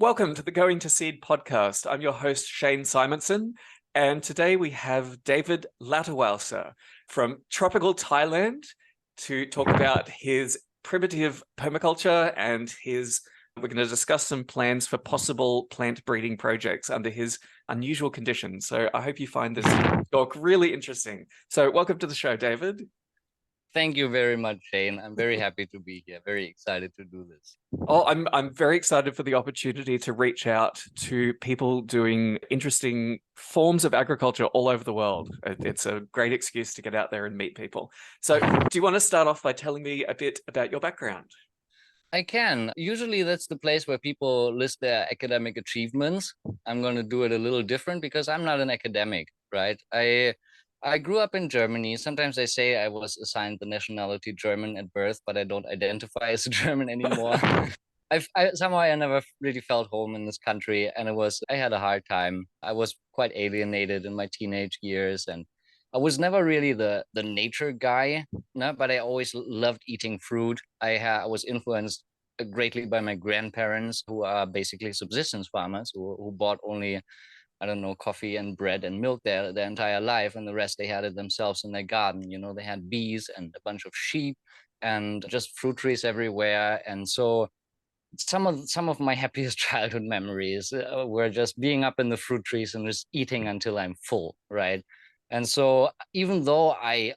Welcome to the Going to Seed podcast. I'm your host, Shane Simonsen, and today we have David Lauterwasser from tropical Thailand to talk about his primitive permaculture and we're going to discuss some plans for possible plant breeding projects under his unusual conditions. So I hope you find this talk really interesting. So welcome to the show, David. Thank you very much, Shane. I'm very happy to be here. Very excited to do this. Oh, I'm very excited for the opportunity to reach out to people doing interesting forms of agriculture all over the world. It's a great excuse to get out there and meet people. So do you want to start off by telling me a bit about your background? I can. Usually that's the place where people list their academic achievements. I'm going to do it a little different because I'm not an academic, right? I grew up in Germany. Sometimes I say I was assigned the nationality German at birth, but I don't identify as a German anymore. Somehow I never really felt home in this country, and I had a hard time. I was quite alienated in my teenage years, and I was never really the nature guy, no, but I always loved eating fruit. I was influenced greatly by my grandparents, who are basically subsistence farmers, who bought only, I don't know, coffee and bread and milk their entire life, and the rest they had it themselves in their garden. You know, they had bees and a bunch of sheep and just fruit trees everywhere. And so some of my happiest childhood memories were just being up in the fruit trees and just eating until I'm full, right? And so even though I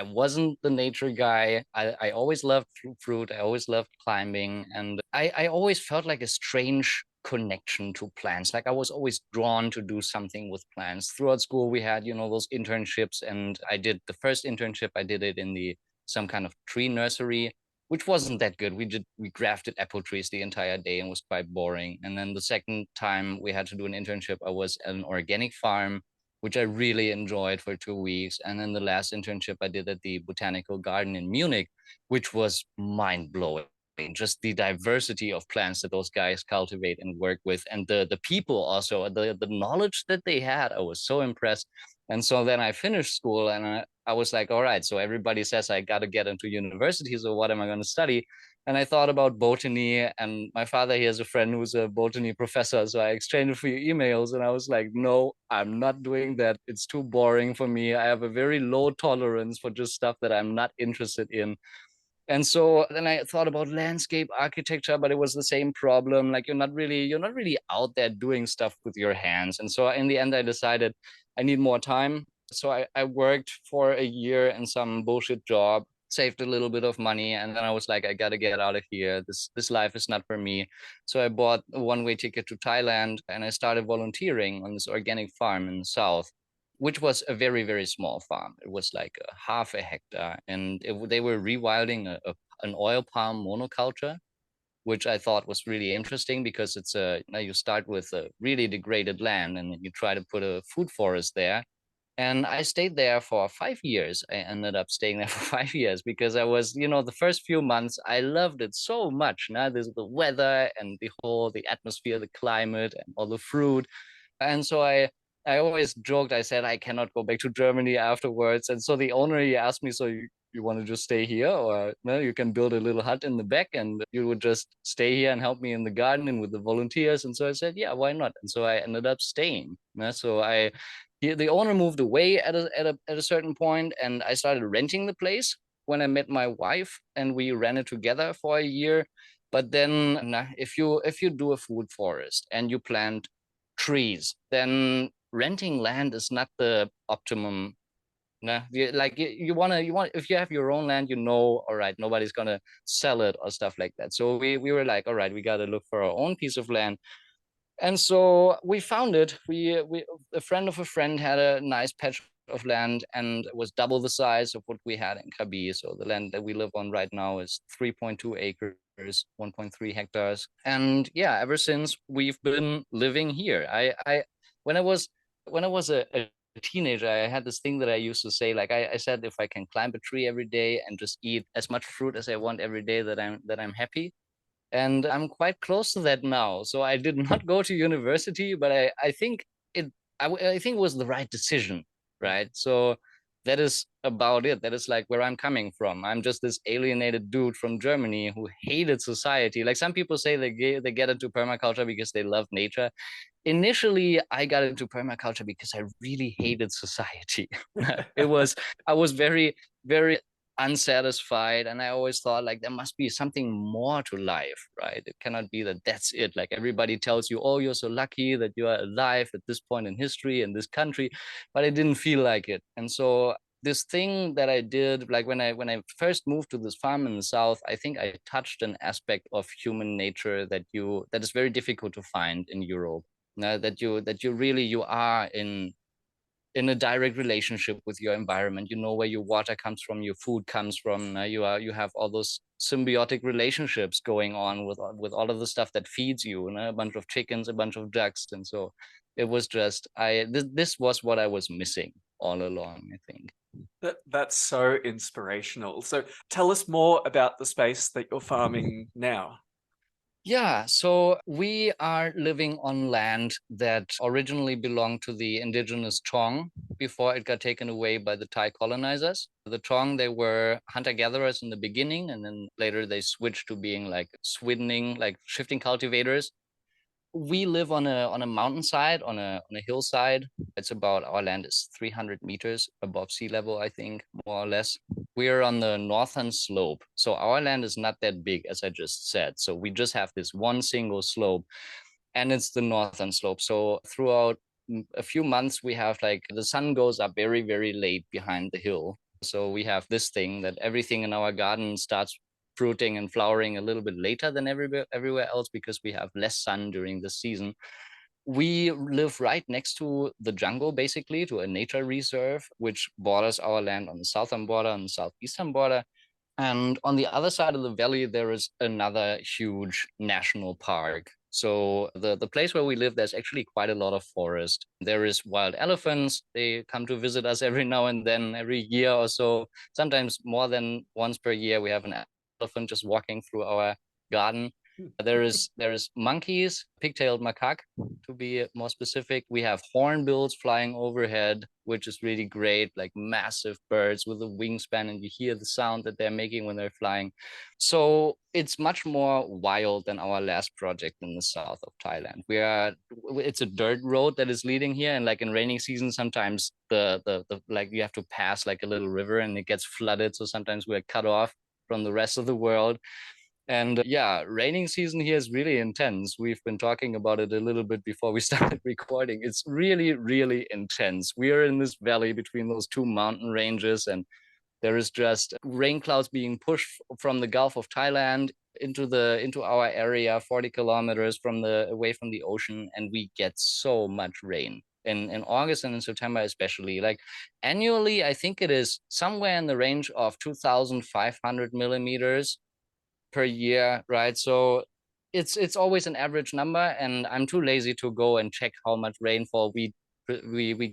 wasn't the nature guy, I always loved fruit. I always loved climbing, and I always felt like a strange connection to plants. Like I was always drawn to do something with plants. Throughout school, we had, those internships, and I did the first internship. I did it in the some kind of tree nursery, which wasn't that good. We grafted apple trees the entire day and was quite boring. And then the second time we had to do an internship, I was at an organic farm, which I really enjoyed for 2 weeks. And then the last internship I did at the botanical garden in Munich, which was mind blowing. Just the diversity of plants that those guys cultivate and work with, and the people also, the knowledge that they had, I was so impressed. And so then I finished school, and I was like, all right, so everybody says I got to get into university. So what am I going to study? And I thought about botany, and my father, he has a friend who's a botany professor. So I exchanged a few emails, and I was like, no, I'm not doing that. It's too boring for me. I have a very low tolerance for just stuff that I'm not interested in. And so then I thought about landscape architecture, but it was the same problem. Like you're not really out there doing stuff with your hands. And so in the end, I decided I need more time. So I worked for a year in some bullshit job, saved a little bit of money, and then I was like, I gotta get out of here. This life is not for me. So I bought a one-way ticket to Thailand, and I started volunteering on this organic farm in the south, which was a very, very small farm. It was like a half a hectare, and they were rewilding an oil palm monoculture, which I thought was really interesting because you start with a really degraded land and you try to put a food forest there. And I stayed there for 5 years. I ended up staying there for 5 years because I was, the first few months, I loved it so much. Now there's the weather and the atmosphere, the climate, and all the fruit. And so I always joked, I said, I cannot go back to Germany afterwards. And so the owner, he asked me, so you want to just stay here, or no, you can build a little hut in the back and you would just stay here and help me in the garden and with the volunteers. And so I said, yeah, why not? And so I ended up staying. So the owner moved away at a certain point, and I started renting the place when I met my wife, and we ran it together for a year. But then if you do a food forest and you plant trees, then renting land is not the optimum. Nah, you want if you have your own land, all right, nobody's gonna sell it or stuff like that. So we were like, all right, we gotta look for our own piece of land. And so we found it. We a friend of a friend had a nice patch of land, and it was double the size of what we had in Krabi. So the land that we live on right now is 3.2 acres, 1.3 hectares. And yeah, ever since we've been living here. I when I was a teenager, I had this thing that I used to say, like I said, if I can climb a tree every day and just eat as much fruit as I want every day, that I'm happy. And I'm quite close to that now. So I did not go to university, but I think I think it was the right decision, right? So that is about it. That is like where I'm coming from. I'm just this alienated dude from Germany who hated society. Like some people say they get into permaculture because they love nature. Initially, I got into permaculture because I really hated society. I was very, very unsatisfied, and I always thought like there must be something more to life, right? It cannot be that that's it. Like everybody tells you, oh, you're so lucky that you are alive at this point in history in this country, but I didn't feel like it. And so this thing that I did, like when I first moved to this farm in the south, I think I touched an aspect of human nature that is very difficult to find in Europe. That you really you are in a direct relationship with your environment. You know where your water comes from, your food comes from. You have all those symbiotic relationships going on with all of the stuff that feeds you. A bunch of chickens, a bunch of ducks, and so it was just this was what I was missing all along, I think. That's so inspirational. So tell us more about the space that you're farming now. Yeah, so we are living on land that originally belonged to the indigenous Chong before it got taken away by the Thai colonizers. The Chong, they were hunter-gatherers in the beginning, and then later they switched to being like swiddening, like shifting cultivators. We live on a mountainside, on a hillside. It's about, our land is 300 meters above sea level, I think, more or less. We're on the northern slope, so our land is not that big, as I just said. So we just have this one single slope, and it's the northern slope. So throughout a few months, we have like the sun goes up very, very late behind the hill. So we have this thing that everything in our garden starts fruiting and flowering a little bit later than everywhere else because we have less sun during the season. We live right next to the jungle, basically, to a nature reserve, which borders our land on the southern border and the southeastern border. And on the other side of the valley, there is another huge national park. So the place where we live, there's actually quite a lot of forest. There is wild elephants. They come to visit us every now and then, every year or so. Sometimes more than once per year, we have an elephant just walking through our garden. There is monkeys, pig-tailed macaque, to be more specific. We have hornbills flying overhead, which is really great, like massive birds with a wingspan, and you hear the sound that they're making when they're flying. So it's much more wild than our last project in the south of Thailand. It's a dirt road that is leading here, and like in raining season, sometimes the like you have to pass like a little river and it gets flooded. So sometimes we're cut off from the rest of the world. And yeah, raining season here is really intense. We've been talking about it a little bit before we started recording. It's really, really intense. We are in this valley between those two mountain ranges, and there is just rain clouds being pushed from the Gulf of Thailand into our area, 40 kilometers away from the ocean, and we get so much rain. In August and in September especially. Like annually, I think it is somewhere in the range of 2,500 millimeters per year, right? So it's always an average number, and I'm too lazy to go and check how much rainfall we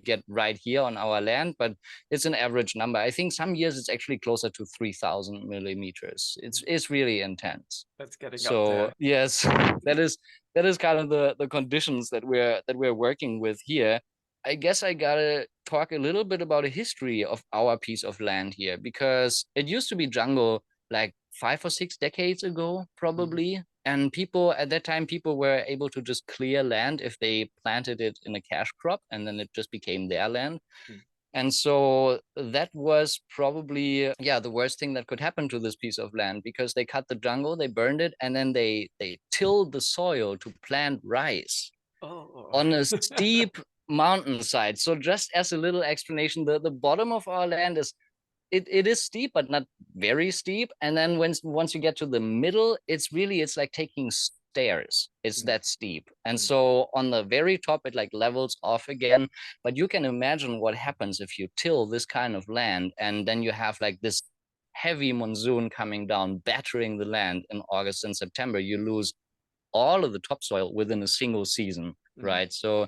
get right here on our land, but it's an average number. I think some years it's actually closer to 3,000 millimeters. It's really intense. That's getting up So there. yes, that is kind of the conditions that we're working with here. I guess I gotta talk a little bit about a history of our piece of land here, because it used to be jungle like 5 or 6 decades ago, probably. And people at that time, people were able to just clear land if they planted it in a cash crop, and then it just became their land. Mm. And so that was probably, yeah, the worst thing that could happen to this piece of land, because they cut the jungle, they burned it, and then they tilled the soil to plant rice Oh. on a steep mountainside. So just as a little explanation, the bottom of our land is it is steep, but not very steep. And then once you get to the middle, it's like taking stairs. It's Mm. that steep. And Mm. so on the very top, it like levels off again. But you can imagine what happens if you till this kind of land, and then you have like this heavy monsoon coming down, battering the land in August and September. You lose all of the topsoil within a single season, Mm. right? So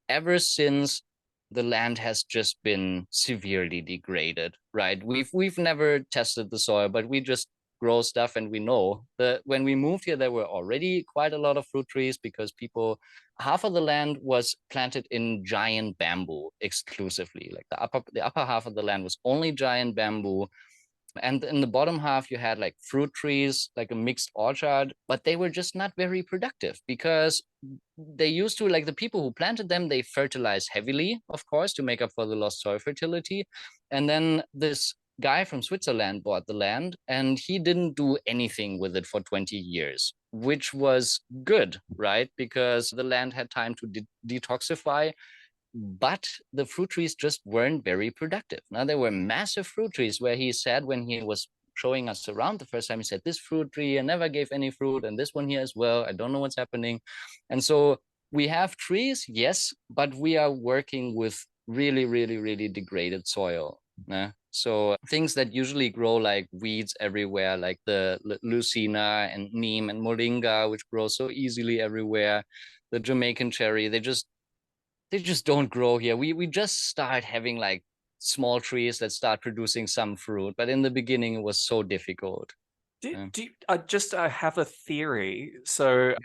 ever since, the land has just been severely degraded, right? We've never tested the soil, but we just grow stuff, and we know that when we moved here, there were already quite a lot of fruit trees because half of the land was planted in giant bamboo exclusively. Like the upper half of the land was only giant bamboo. And in the bottom half, you had like fruit trees, like a mixed orchard, but they were just not very productive because they used to, like the people who planted them, they fertilize heavily, of course, to make up for the lost soil fertility. And then this guy from Switzerland bought the land and he didn't do anything with it for 20 years, which was good, right? Because the land had time to detoxify, but the fruit trees just weren't very productive. Now, there were massive fruit trees where he said, when he was showing us around the first time, he said, this fruit tree, I never gave any fruit, and this one here as well, I don't know what's happening. And so we have trees, yes, but we are working with really, really, really degraded soil. So things that usually grow like weeds everywhere, like the lucina and neem and moringa, which grow so easily everywhere, the Jamaican cherry, they just don't grow here. We just start having like small trees that start producing some fruit, but in the beginning it was so difficult. I have a theory. So Yeah.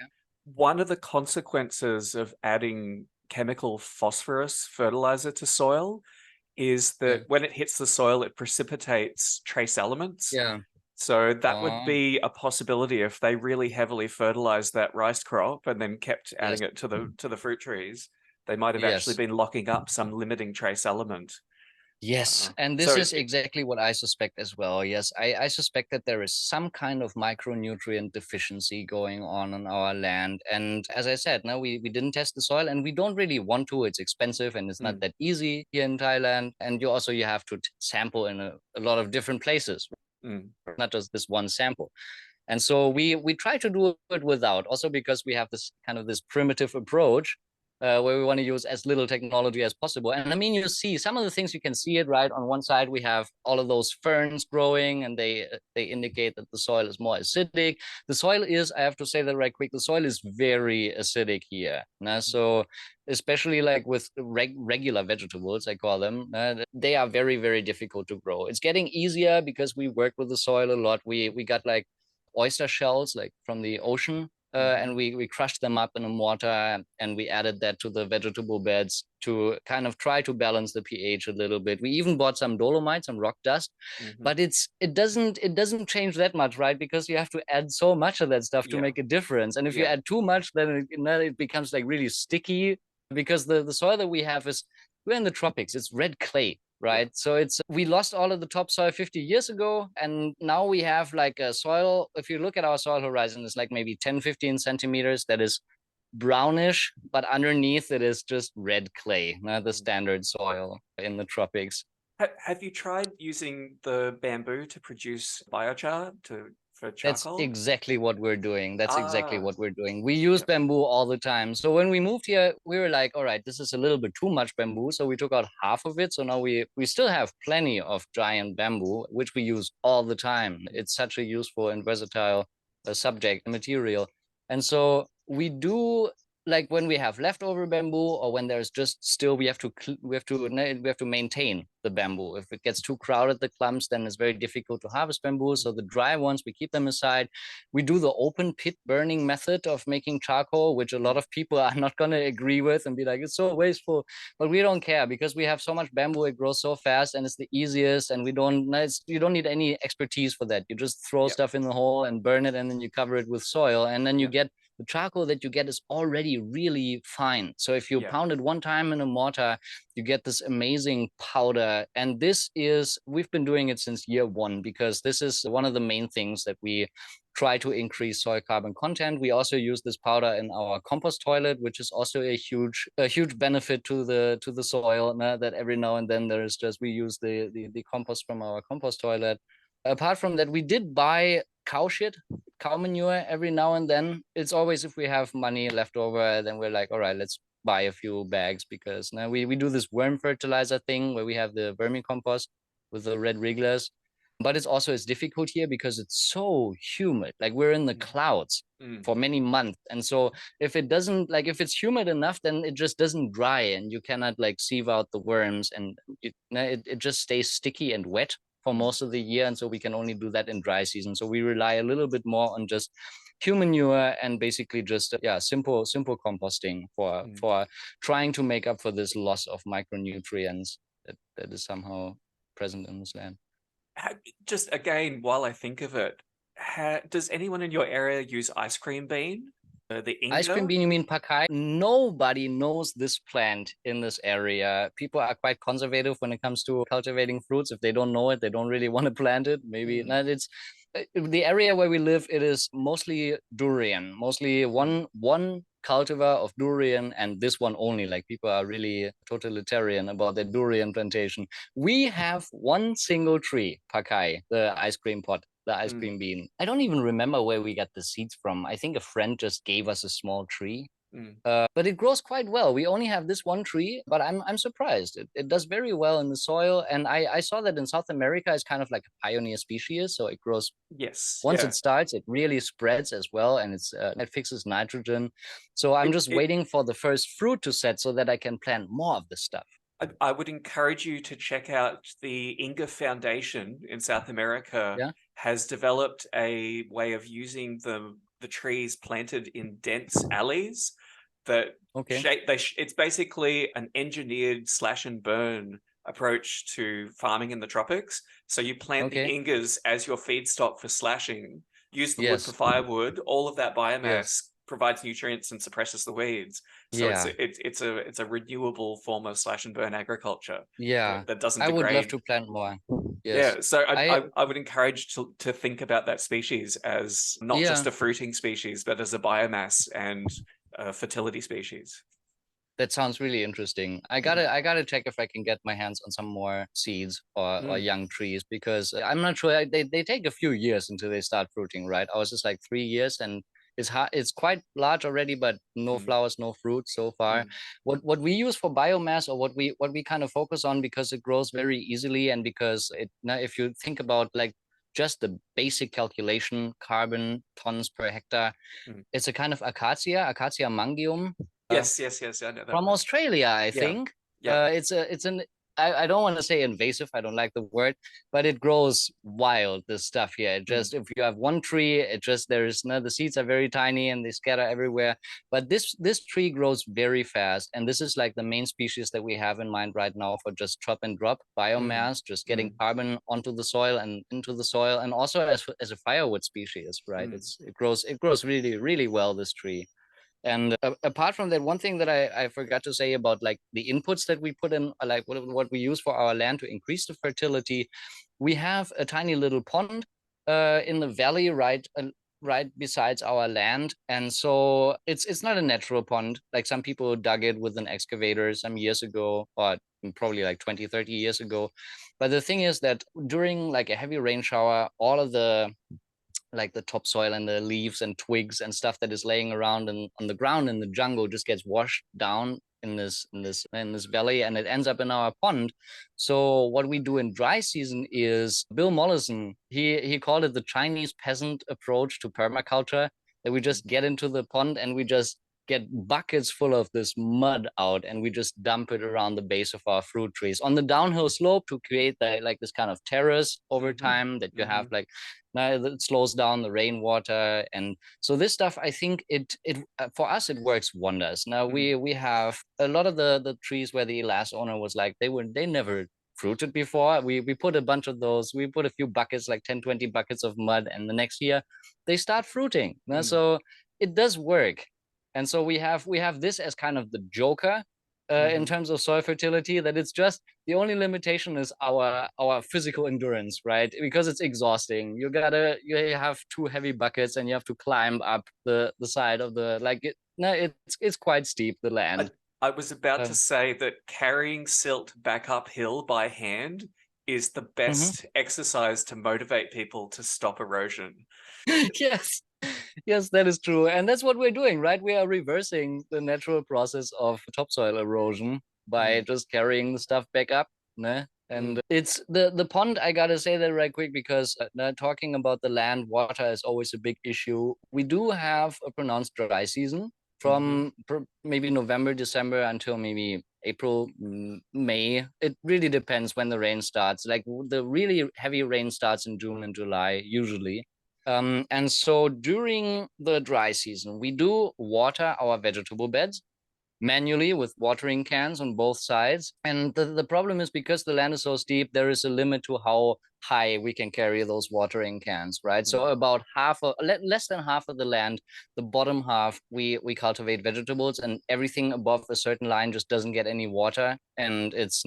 one of the consequences of adding chemical phosphorus fertilizer to soil is that when it hits the soil, it precipitates trace elements. Yeah. So that would be a possibility if they really heavily fertilized that rice crop and then kept adding it to the fruit trees. They might have actually been locking up some limiting trace element. Yes, and this is exactly what I suspect as well. Yes, I suspect that there is some kind of micronutrient deficiency going on our land. And as I said, no, we didn't test the soil and we don't really want to. It's expensive and it's not that easy here in Thailand. And you have to sample in a lot of different places, not just this one sample. And so we try to do it without, also because we have this primitive approach where we want to use as little technology as possible. And I mean, you see some of the things, you can see it, right? On one side, we have all of those ferns growing and they indicate that the soil is more acidic. The soil is, I have to say that right quick, the soil is very acidic here. So especially like with regular vegetables, I call them, they are very, very difficult to grow. It's getting easier because we work with the soil a lot. We got like oyster shells like from the ocean, and we crushed them up in a mortar and we added that to the vegetable beds to kind of try to balance the pH a little bit. We even bought some dolomite, some rock dust, but it doesn't change that much, right? Because you have to add so much of that stuff to make a difference. And if you add too much, then it becomes like really sticky, because the soil that we have we're in the tropics, it's red clay. Right. So we lost all of the topsoil 50 years ago. And now we have like a soil. If you look at our soil horizon, it's like maybe 10, 15 centimeters that is brownish, but underneath it is just red clay, not the standard soil in the tropics. Have you tried using the bamboo to produce biochar for charcoal? That's exactly what we're doing. Exactly what we're doing. We use bamboo all the time. So when we moved here, we were like, all right, this is a little bit too much bamboo. So we took out half of it. So now we still have plenty of giant bamboo, which we use all the time. It's such a useful and versatile subject material. And so we do, like when we have leftover bamboo or when there's just still, we have to maintain the bamboo. If it gets too crowded, the clumps, then it's very difficult to harvest bamboo. So the dry ones, we keep them aside. We do the open pit burning method of making charcoal, which a lot of people are not going to agree with and be like, it's so wasteful, but we don't care because we have so much bamboo. It grows so fast and it's the easiest, and you don't need any expertise for that. You just throw stuff in the hole and burn it, and then you cover it with soil, and then you get the charcoal that you get is already really fine. So if you pound it one time in a mortar, you get this amazing powder. And we've been doing it since year one, because this is one of the main things that we try to increase soil carbon content. We also use this powder in our compost toilet, which is also a huge benefit to the soil. That every now and then we use the compost from our compost toilet. Apart from that, we did buy cow manure every now and then. It's always if we have money left over, then we're like, all right, let's buy a few bags, because now we do this worm fertilizer thing where we have the vermicompost with the red wrigglers. But it's difficult here because it's so humid. Like we're in the clouds for many months. And so if it's humid enough, then it just doesn't dry and you cannot like sieve out the worms, and it just stays sticky and wet. for most of the year, and so we can only do that in dry season. So we rely a little bit more on just human manure and basically just simple composting for trying to make up for this loss of micronutrients that is somehow present in this land. Just again, while I think of it, does anyone in your area use ice cream bean? The Inga? Ice cream bean, you mean pakai? Nobody knows this plant in this area. People are quite conservative when it comes to cultivating fruits. If they don't know it, they don't really want to plant it. Maybe not. It's the area where we live. It is mostly durian, mostly one cultivar of durian, and this one only. Like, people are really totalitarian about their durian plantation. We have one single tree, pakai, the ice cream pot, the ice cream bean. I don't even remember where we got the seeds from. I think a friend just gave us a small tree. But it grows quite well. We only have this one tree, but I'm surprised. It does very well in the soil. And I saw that in South America, it's kind of like a pioneer species. So it grows. Once it starts, it really spreads as well. And it fixes nitrogen. So I'm just waiting for the first fruit to set so that I can plant more of this stuff. I would encourage you to check out the Inga Foundation in South America. Has developed a way of using the trees planted in dense alleys that it's basically an engineered slash and burn approach to farming in the tropics. So you plant the Ingas as your feedstock for slashing, use the wood for firewood, all of that biomass provides nutrients and suppresses the weeds. So it's a renewable form of slash and burn agriculture. That doesn't degrade. I would love to plant more. So I would encourage to think about that species as not just a fruiting species, but as a biomass and a fertility species. That sounds really interesting. I gotta check if I can get my hands on some more seeds or young trees, because I'm not sure. They take a few years until they start fruiting, right? Ours is like 3 years, and it's quite large already, but no flowers, no fruit so far. What we use for biomass, or what we kind of focus on, because it grows very easily, and because if you think about like just the basic calculation, carbon tons per hectare, it's a kind of Acacia mangium. Yes, I know that. From Australia, I think. I don't want to say invasive, I don't like the word, but it grows wild, this stuff here. If you have one tree, the seeds are very tiny and they scatter everywhere. But this tree grows very fast. And this is like the main species that we have in mind right now for just chop and drop biomass, just getting carbon onto the soil and into the soil, and also as a firewood species, right? It grows really, really well, this tree. And apart from that, one thing that I forgot to say about like the inputs that we put in, like what we use for our land to increase the fertility, we have a tiny little pond in the valley right besides our land. And so it's not a natural pond. Like, some people dug it with an excavator some years ago, or probably like 20, 30 years ago. But the thing is that during like a heavy rain shower, all of the topsoil and the leaves and twigs and stuff that is laying around on the ground in the jungle just gets washed down in this valley, and it ends up in our pond. So what we do in dry season is, Bill Mollison, he called it the Chinese peasant approach to permaculture, that we just get into the pond and we just get buckets full of this mud out, and we just dump it around the base of our fruit trees on the downhill slope to create this kind of terrace over time that you have now it slows down the rainwater. And so this stuff, I think it for us it works wonders. Now we have a lot of the trees where the last owner was like, they never fruited before. We put a bunch of those, we put a few buckets, like 10-20 buckets of mud, and the next year they start fruiting. So it does work. And so we have this as kind of the joker in terms of soil fertility, that it's just the only limitation is our physical endurance, right? Because it's exhausting. You have 2 heavy buckets and you have to climb up the side of it's quite steep, the land. I was about to say that carrying silt back uphill by hand is the best exercise to motivate people to stop erosion. Yes, that is true. And that's what we're doing, right? We are reversing the natural process of topsoil erosion by just carrying the stuff back up. And it's the pond, I gotta say that right quick, because talking about the land, water is always a big issue. We do have a pronounced dry season from maybe November, December until maybe April, May. It really depends when the rain starts. Like the really heavy rain starts in June and July usually. And so during the dry season, we do water our vegetable beds manually with watering cans on both sides. And the problem is because the land is so steep, there is a limit to how high we can carry those watering cans, right? So about less than half of the land, the bottom half, we cultivate vegetables, and everything above a certain line just doesn't get any water. And it's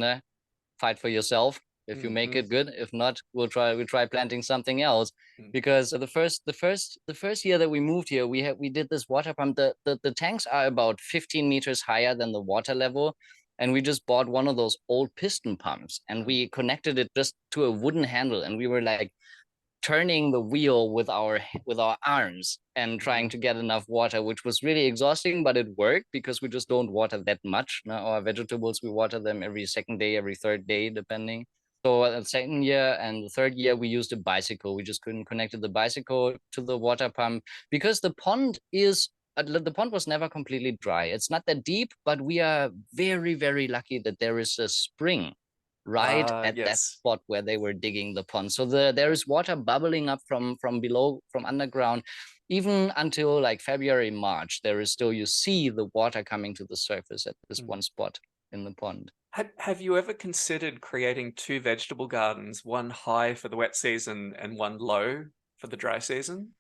fight for yourself. If you make it good, if not, we'll try planting something else. Because the first year that we moved here, we did this water pump. The tanks are about 15 meters higher than the water level. And we just bought one of those old piston pumps, and we connected it just to a wooden handle, and we were like turning the wheel with our arms and trying to get enough water, which was really exhausting, but it worked because we just don't water that much. Now, our vegetables, we water them every second day, every third day, depending. So the second year and the third year, we used a bicycle. We just couldn't connect the bicycle to the water pump because the pond was never completely dry. It's not that deep, but we are very, very lucky that there is a spring right at that spot where they were digging the pond. So there is water bubbling up from below, from underground, even until like February, March. There is still, you see the water coming to the surface at this one spot in the pond. Have you ever considered creating two vegetable gardens, one high for the wet season and one low for the dry season?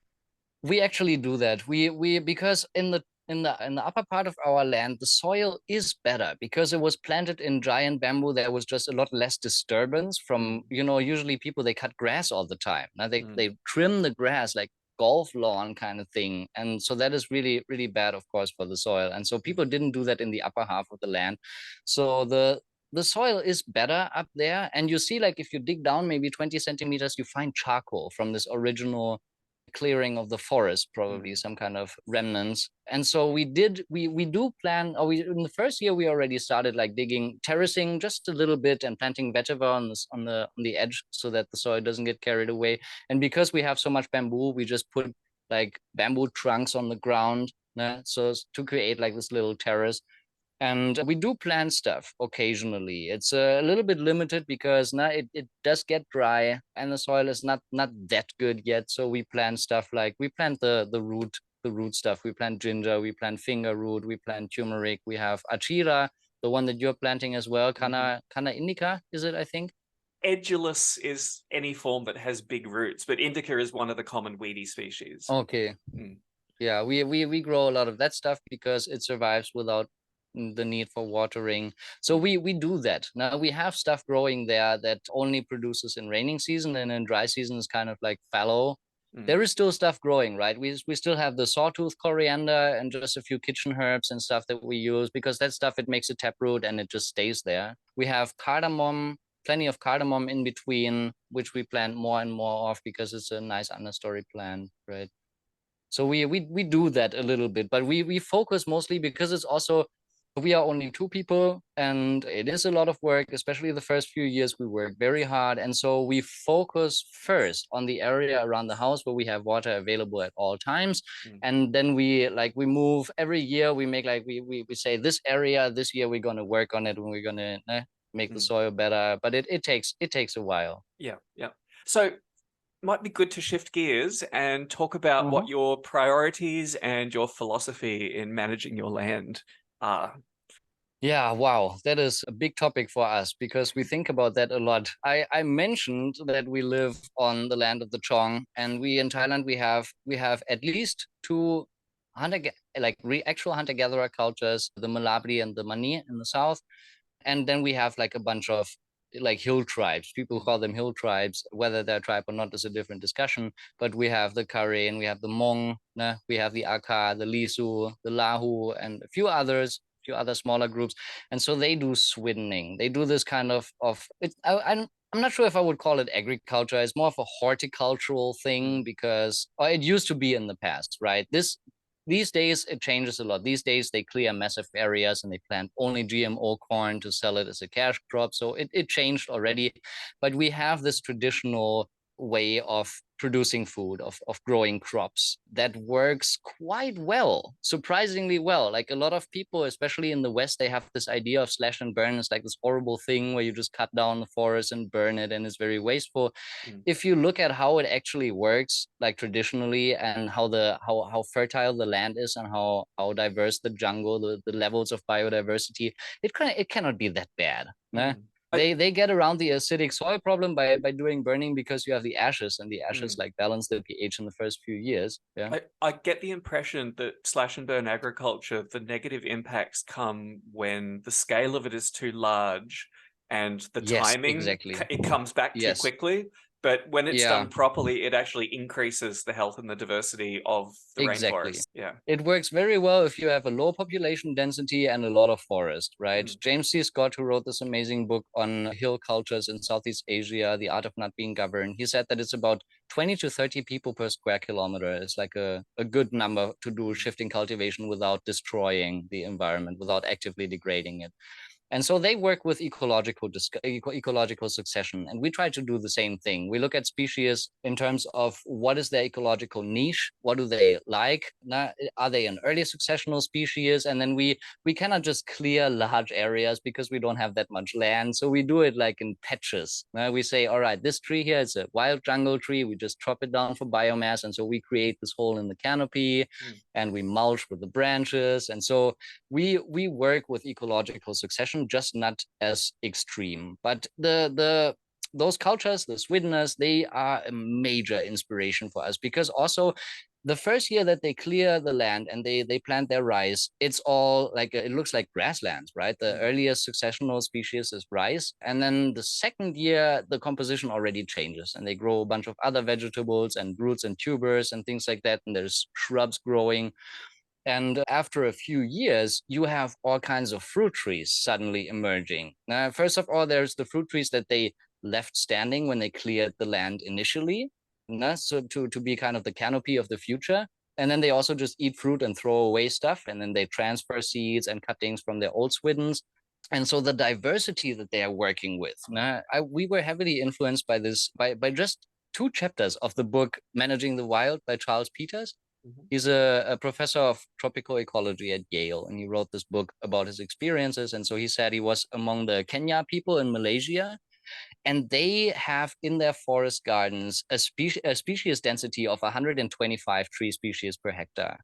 We actually do that. We because in the upper part of our land, the soil is better because it was planted in giant bamboo. There was just a lot less disturbance from, usually people, they cut grass all the time. Now they trim the grass like golf lawn kind of thing. And so that is really, really bad, of course, for the soil. And so people didn't do that in the upper half of the land. So the soil is better up there. And you see, like if you dig down maybe 20 centimeters, you find charcoal from this original clearing of the forest, probably some kind of remnants. And so we do plan, or in the first year we already started like digging, terracing just a little bit and planting vetiver on the edge so that the soil doesn't get carried away. And because we have so much bamboo, we just put like bamboo trunks on the ground, so to create like this little terrace. And we do plant stuff occasionally. It's a little bit limited because now it does get dry and the soil is not that good yet. So we plant stuff like we plant the root stuff. We plant ginger, we plant finger root, we plant turmeric. We have achira, the one that you're planting as well. Canna indica, is it, I think? Edulus is any form that has big roots, but indica is one of the common weedy species. Okay. Yeah, we grow a lot of that stuff because it survives without the need for watering. So we do that. Now we have stuff growing there that only produces in raining season, and in dry season is kind of like fallow. There is still stuff growing, right? We still have the sawtooth coriander and just a few kitchen herbs and stuff that we use because that stuff, it makes a taproot and it just stays there. We have cardamom, plenty of cardamom in between, which we plant more and more of because it's a nice understory plant, right? So we do that a little bit, but we focus mostly because it's also, we are only two people and it is a lot of work, especially the first few years. We work very hard. And so we focus first on the area around the house where we have water available at all times. And then we move every year. We make we say this area, this year we're going to work on it and we're going to make the soil better. But it takes a while. Yeah. So might be good to shift gears and talk about what your priorities and your philosophy in managing your land are. Yeah, wow, that is a big topic for us because we think about that a lot. I mentioned that we live on the land of the Chong, and we in Thailand we have at least two actual hunter-gatherer cultures, the Malabdi and the Mani in the south, and then we have like a bunch of like hill tribes. People call them hill tribes. Whether they're a tribe or not is a different discussion. But we have the Karen, we have the Hmong, we have the Aka, the Lisu, the Lahu, and a few other smaller groups. And so they do swinning. They do this kind of it. I'm not sure if I would call it agriculture. It's more of a horticultural thing because it used to be in the past, right? These days, it changes a lot. These days, they clear massive areas and they plant only GMO corn to sell it as a cash crop. So it changed already. But we have this traditional way of producing food, of growing crops that works quite well, surprisingly well. Like a lot of people, especially in the West, they have this idea of slash and burn. It's like this horrible thing where you just cut down the forest and burn it, and it's very wasteful. If you look at how it actually works, like traditionally, and how fertile the land is, and how diverse the jungle, the levels of biodiversity, it cannot be that bad. Nah? They get around the acidic soil problem by doing burning, because you have the ashes, and the ashes like balance the pH in the first few years. Yeah. I get the impression that slash and burn agriculture, the negative impacts come when the scale of it is too large and the timing, exactly. it comes back too quickly. But when it's done properly, it actually increases the health and the diversity of the rainforest. Yeah. It works very well if you have a low population density and a lot of forest, right? James C. Scott, who wrote this amazing book on hill cultures in Southeast Asia, The Art of Not Being Governed, he said that it's about 20 to 30 people per square kilometer. It's like a good number to do shifting cultivation without destroying the environment, without actively degrading it. And so they work with ecological succession. And we try to do the same thing. We look at species in terms of what is their ecological niche? What do they like? Are they an early successional species? And then we cannot just clear large areas because we don't have that much land. So we do it like in patches. We say, all right, this tree here is a wild jungle tree. We just chop it down for biomass. And so we create this hole in the canopy and we mulch with the branches. And so we work with ecological succession, just not as extreme. But those cultures, the Swedeners, they are a major inspiration for us, because also the first year that they clear the land and they plant their rice, it's all like, it looks like grasslands, right? The earliest successional species is rice. And then the second year, the composition already changes and they grow a bunch of other vegetables and roots and tubers and things like that. And there's shrubs growing. And after a few years, you have all kinds of fruit trees suddenly emerging. Now, first of all, there's the fruit trees that they left standing when they cleared the land initially, so to be kind of the canopy of the future. And then they also just eat fruit and throw away stuff. And then they transfer seeds and cuttings from their old Swidens. And so the diversity that they are working with, we were heavily influenced by this, by just 2 chapters of the book Managing the Wild by Charles Peters. He's a professor of tropical ecology at Yale, and he wrote this book about his experiences. And so he said he was among the Kenya people in Malaysia, and they have in their forest gardens a species density of 125 tree species per hectare.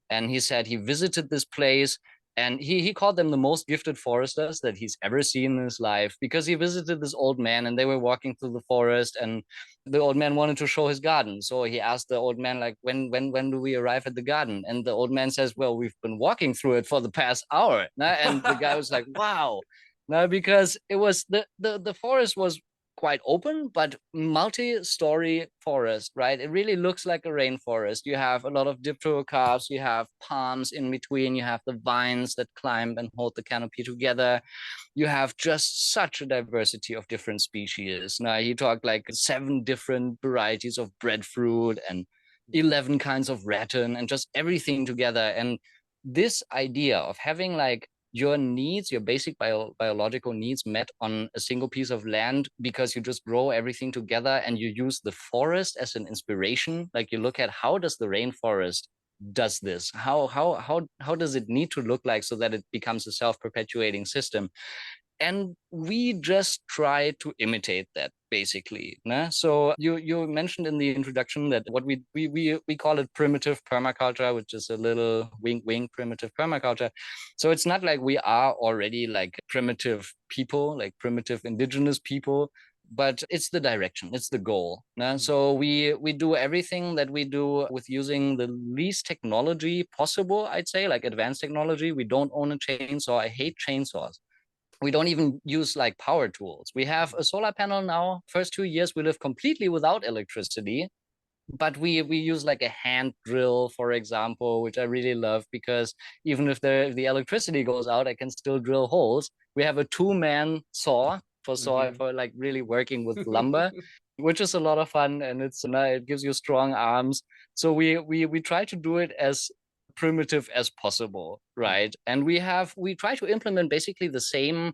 And he said he visited this place, and he called them the most gifted foresters that he's ever seen in his life, because he visited this old man and they were walking through the forest, and the old man wanted to show his garden. So he asked the old man, like, when do we arrive at the garden? And the old man says, well, we've been walking through it for the past hour. And the guy was like, wow. Because it was the forest was quite open, but multi-story forest, right? It really looks like a rainforest. You have a lot of dipterocarps, you have palms in between, you have the vines that climb and hold the canopy together. You have just such a diversity of different species. Now, he talked like 7 different varieties of breadfruit and 11 kinds of rattan and just everything together. And this idea of having like your needs, your basic biological needs met on a single piece of land, because you just grow everything together and you use the forest as an inspiration. Like you look at, how does the rainforest does this? How does it need to look like so that it becomes a self-perpetuating system? And we just try to imitate that, basically. So you mentioned in the introduction that what we call it primitive permaculture, which is a little wink primitive permaculture. So it's not like we are already like primitive people, like primitive indigenous people, but it's the direction, it's the goal. So we do everything that we do with using the least technology possible, I'd say, like advanced technology. We don't own a chainsaw. I hate chainsaws. We don't even use like power tools. We have a solar panel now. First 2 years, we live completely without electricity, but we use like a hand drill, for example, which I really love, because even if the electricity goes out, I can still drill holes. We have a 2-man saw for like really working with lumber, which is a lot of fun, and it gives you strong arms. So we try to do it as primitive as possible, right? And we try to implement basically the same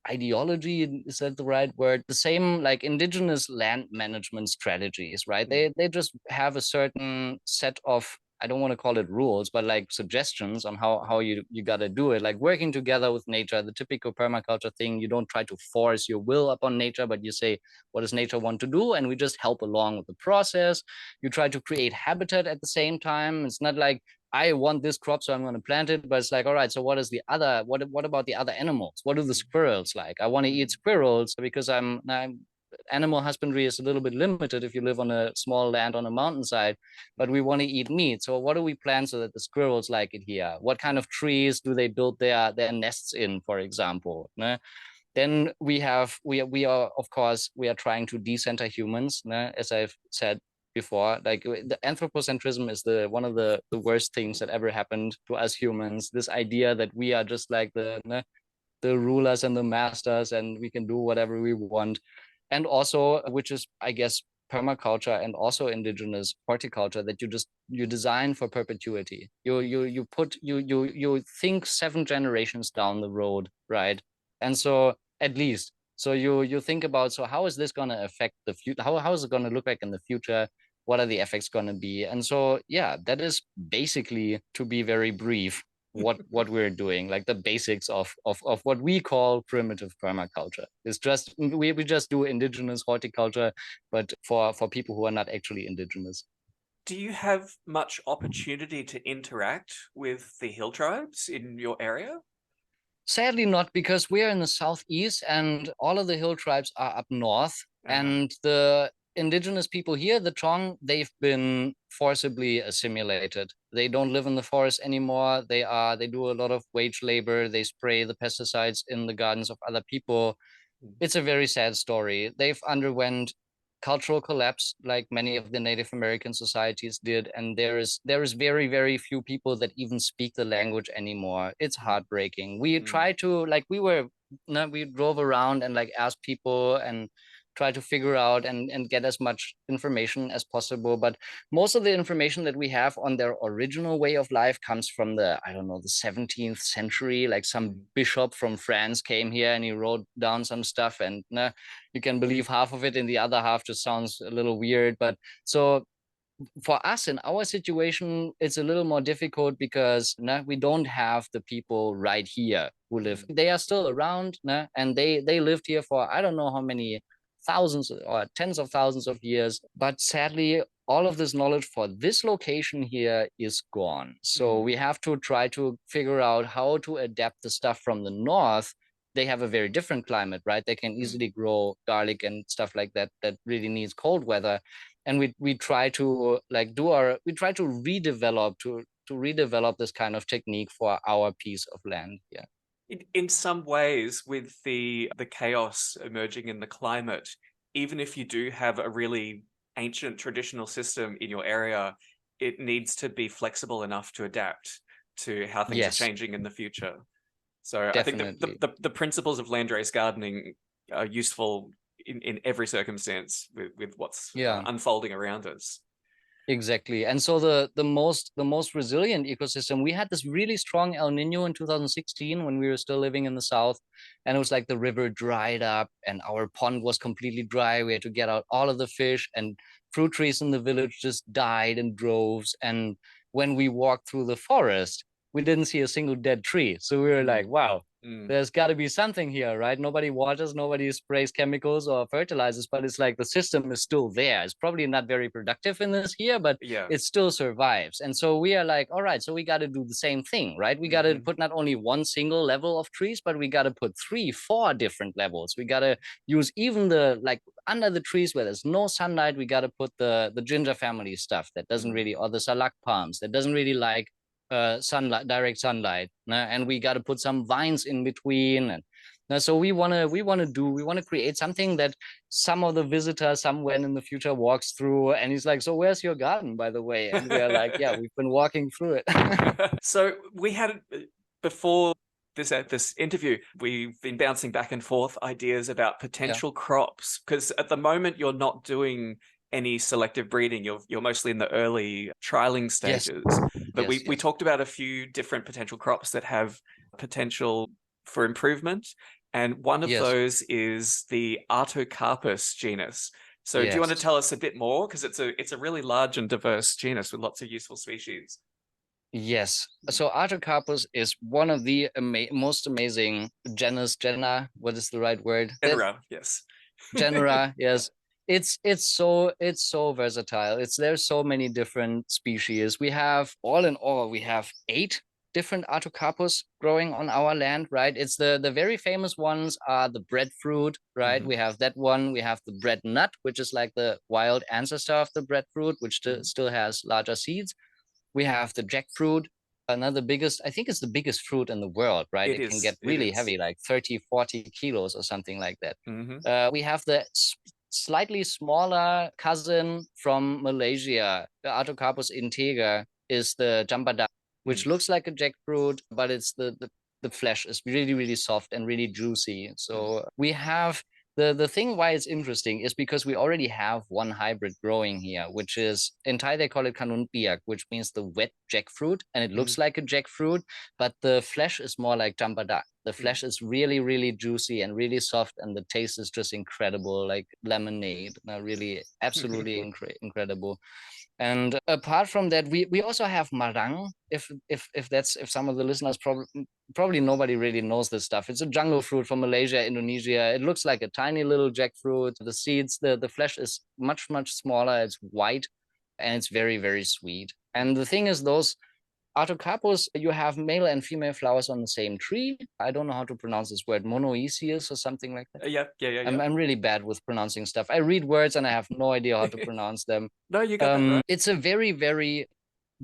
ideology, is that the right word? The same like indigenous land management strategies, right? They just have a certain set of, I don't want to call it rules, but like suggestions on how you gotta do it. Like working together with nature, the typical permaculture thing. You don't try to force your will upon nature, but you say, what does nature want to do? And we just help along with the process. You try to create habitat at the same time. It's not like I want this crop, so I'm going to plant it. But it's like, all right, so what is the other? What about the other animals? What do the squirrels like? I want to eat squirrels because I'm animal husbandry is a little bit limited if you live on a small land on a mountainside, but we want to eat meat. So what do we plant so that the squirrels like it here? What kind of trees do they build their nests in, for example? Then we are, of course, we are trying to decenter humans, as I've said before. Like the anthropocentrism is the one of the worst things that ever happened to us humans. This idea that we are just like the rulers and the masters, and we can do whatever we want. And also, which is, I guess, permaculture and also indigenous horticulture, that you design for perpetuity. You think 7 generations down the road, right? And so at least, so you think about, so how is this going to affect the future? How is it going to look like in the future? What are the effects going to be? And so, yeah, that is basically, to be very brief, what we're doing, like the basics of what we call primitive permaculture. It's just we just do indigenous horticulture, but for people who are not actually indigenous. Do you have much opportunity to interact with the hill tribes in your area? Sadly not, because we are in the southeast and all of the hill tribes are up north. And the indigenous people here, the Chong, they've been forcibly assimilated. They don't live in the forest anymore. They do a lot of wage labor. They spray the pesticides in the gardens of other people. It's a very sad story. They've underwent cultural collapse like many of the Native American societies did, and there is very few people that even speak the language anymore. It's heartbreaking. We try to, like, we drove around and like asked people and try to figure out and get as much information as possible. But most of the information that we have on their original way of life comes from the, I don't know, the 17th century. Like some bishop from France came here and he wrote down some stuff, and you can believe half of it and the other half just sounds a little weird. But so for us in our situation, it's a little more difficult because we don't have the people right here who live. They are still around, and they lived here for I don't know how many thousands or tens of thousands of years. But sadly, all of this knowledge for this location here is gone. So we have to try to figure out how to adapt the stuff from the north. They have a very different climate, right? They can easily grow garlic and stuff like that really needs cold weather. And we try to like we try to redevelop this kind of technique for our piece of land. Yeah. In some ways, with the chaos emerging in the climate, even if you do have a really ancient traditional system in your area, it needs to be flexible enough to adapt to how things are changing in the future. So definitely. I think the principles of landrace gardening are useful in every circumstance with what's unfolding around us. Exactly. And so the most resilient ecosystem, we had this really strong El Nino in 2016 when we were still living in the south, and it was like the river dried up and our pond was completely dry. We had to get out all of the fish, and fruit trees in the village just died in droves. And when we walked through the forest, we didn't see a single dead tree. So we were like, wow, there's got to be something here, right? Nobody waters, nobody sprays chemicals or fertilizers, but it's like the system is still there. It's probably not very productive in this year, but it still survives. And so we are like, all right, so we got to do the same thing, right? We got to put not only one single level of trees, but we got to put 3, 4 different levels. We got to use even the, like under the trees where there's no sunlight, we got to put the ginger family stuff that doesn't really, or the salak palms that doesn't really like direct sunlight, and we got to put some vines in between. And so we want to create something that some of the visitors somewhere in the future walks through and he's like, so where's your garden, by the way? And we're like, yeah, we've been walking through it. So we had, before this interview, we've been bouncing back and forth ideas about potential crops, because at the moment you're not doing any selective breeding. You're mostly in the early trialing stages. But we talked about a few different potential crops that have potential for improvement. And one of Yes. those is the Artocarpus genus. So do you want to Yes. tell us a bit more? Because it's a really large and diverse genus with lots of useful species. Yes. So Artocarpus is one of the most amazing genera. What is the right word? Genera, yes. Genera. Yeah. Yes. It's so versatile. There's so many different species. We have all in all, we have 8 different Artocarpus growing on our land, right? It's the very famous ones are the breadfruit, right? Mhm. We have that one. We have the bread nut, which is like the wild ancestor of the breadfruit, which still has larger seeds. We have the jackfruit, another biggest, I think it's the biggest fruit in the world, right? It It can is. get It really is. heavy, like 30, 40 kilos or something like that. Hmm. We have the slightly smaller cousin from Malaysia, the Artocarpus integer, is the jambada, which Mm. looks like a jackfruit, but it's the flesh is really, really soft and really juicy. Mm. So we have the thing why it's interesting is because we already have one hybrid growing here, which is in Thai they call it kanun piak, which means the wet jackfruit, and it Mm. looks like a jackfruit, but the flesh is more like jambada. The Mm. flesh is really, really juicy and really soft, and the taste is just incredible, like lemonade. Really, absolutely incredible. And apart from that, we also have marang. If some of the listeners probably nobody really knows this stuff. It's a jungle fruit from Malaysia, Indonesia. It looks like a tiny little jackfruit. The seeds, the flesh is much, much smaller. It's white and it's very, very sweet. And the thing is, those Artocarpus, you have male and female flowers on the same tree. I don't know how to pronounce this word, monoecious or something like that. Yeah, yeah, yeah, yeah. I'm really bad with pronouncing stuff. I read words and I have no idea how to pronounce them. No, you got that right. It's a very, very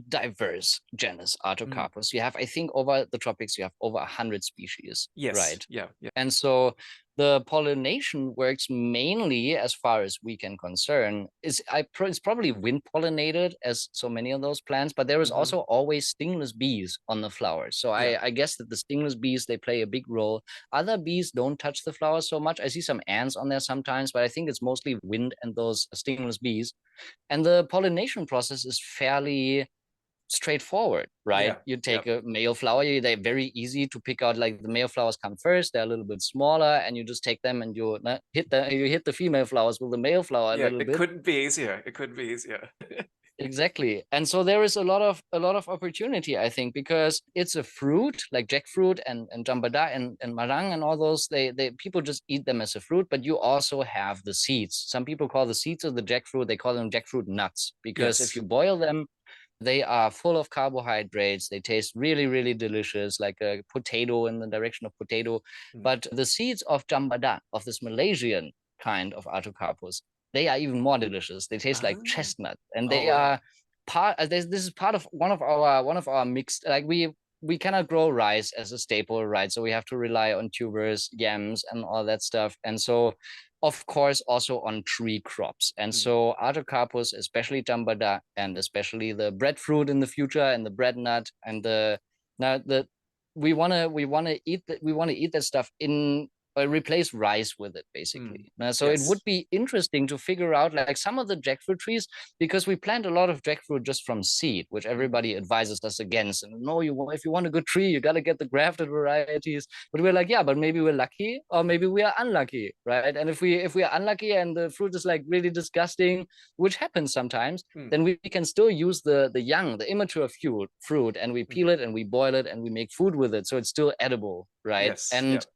diverse genus, Mm. Artocarpus. You have, I think, over the tropics, you have over 100 species, Yes. right? Yeah, yeah. And so the pollination works mainly, as far as we can concern, it's probably wind pollinated as so many of those plants, but there is Hmm. also always stingless bees on the flowers. So Yeah. I guess that the stingless bees, they play a big role. Other bees don't touch the flowers so much. I see some ants on there sometimes, but I think it's mostly wind and those stingless bees. And the pollination process is fairly straightforward, right? Yeah. You Yeah. take a male flower, they're very easy to pick out. Like the male flowers come first, they're a little bit smaller, and you just take them and you hit the female flowers with the male flower a Yeah. little It bit. couldn't be easier. It couldn't be easier. Exactly. And so there is a lot of opportunity, I think, because it's a fruit like jackfruit and jambada and marang and all those, they people just eat them as a fruit, but you also have the seeds. Some people call the seeds of the jackfruit, they call them jackfruit nuts, because if Yes. you boil them, they are full of carbohydrates. They taste really, really delicious, like a potato, in the direction of potato. Mm. But the seeds of jambada, of this Malaysian kind of Artocarpus, they are even more delicious. They taste like Ah. chestnut, and Oh, they wow. are part. This is part of one of our mixed. Like we cannot grow rice as a staple, right? So we have to rely on tubers, yams, and all that stuff. And so of course, also on tree crops. And Mm. so Artocarpus, especially Jambada, and especially the breadfruit in the future, and the bread nut, and the now the we wanna eat that stuff in replace rice with it, Mm. basically. So it would Yes. be interesting to figure out like some of the jackfruit trees, because we plant a lot of jackfruit just from seed, which Mm. everybody advises us against. And no, if you want a good tree, you got to get the grafted varieties. But we're like, yeah, but maybe we're lucky or maybe we are unlucky, right? And if we are unlucky and the fruit is like really disgusting, which happens sometimes, Mm. then we can still use the immature fruit, and we Mm. peel it and we boil it and we make food with it, so it's still edible, right? Yes. Yeah. And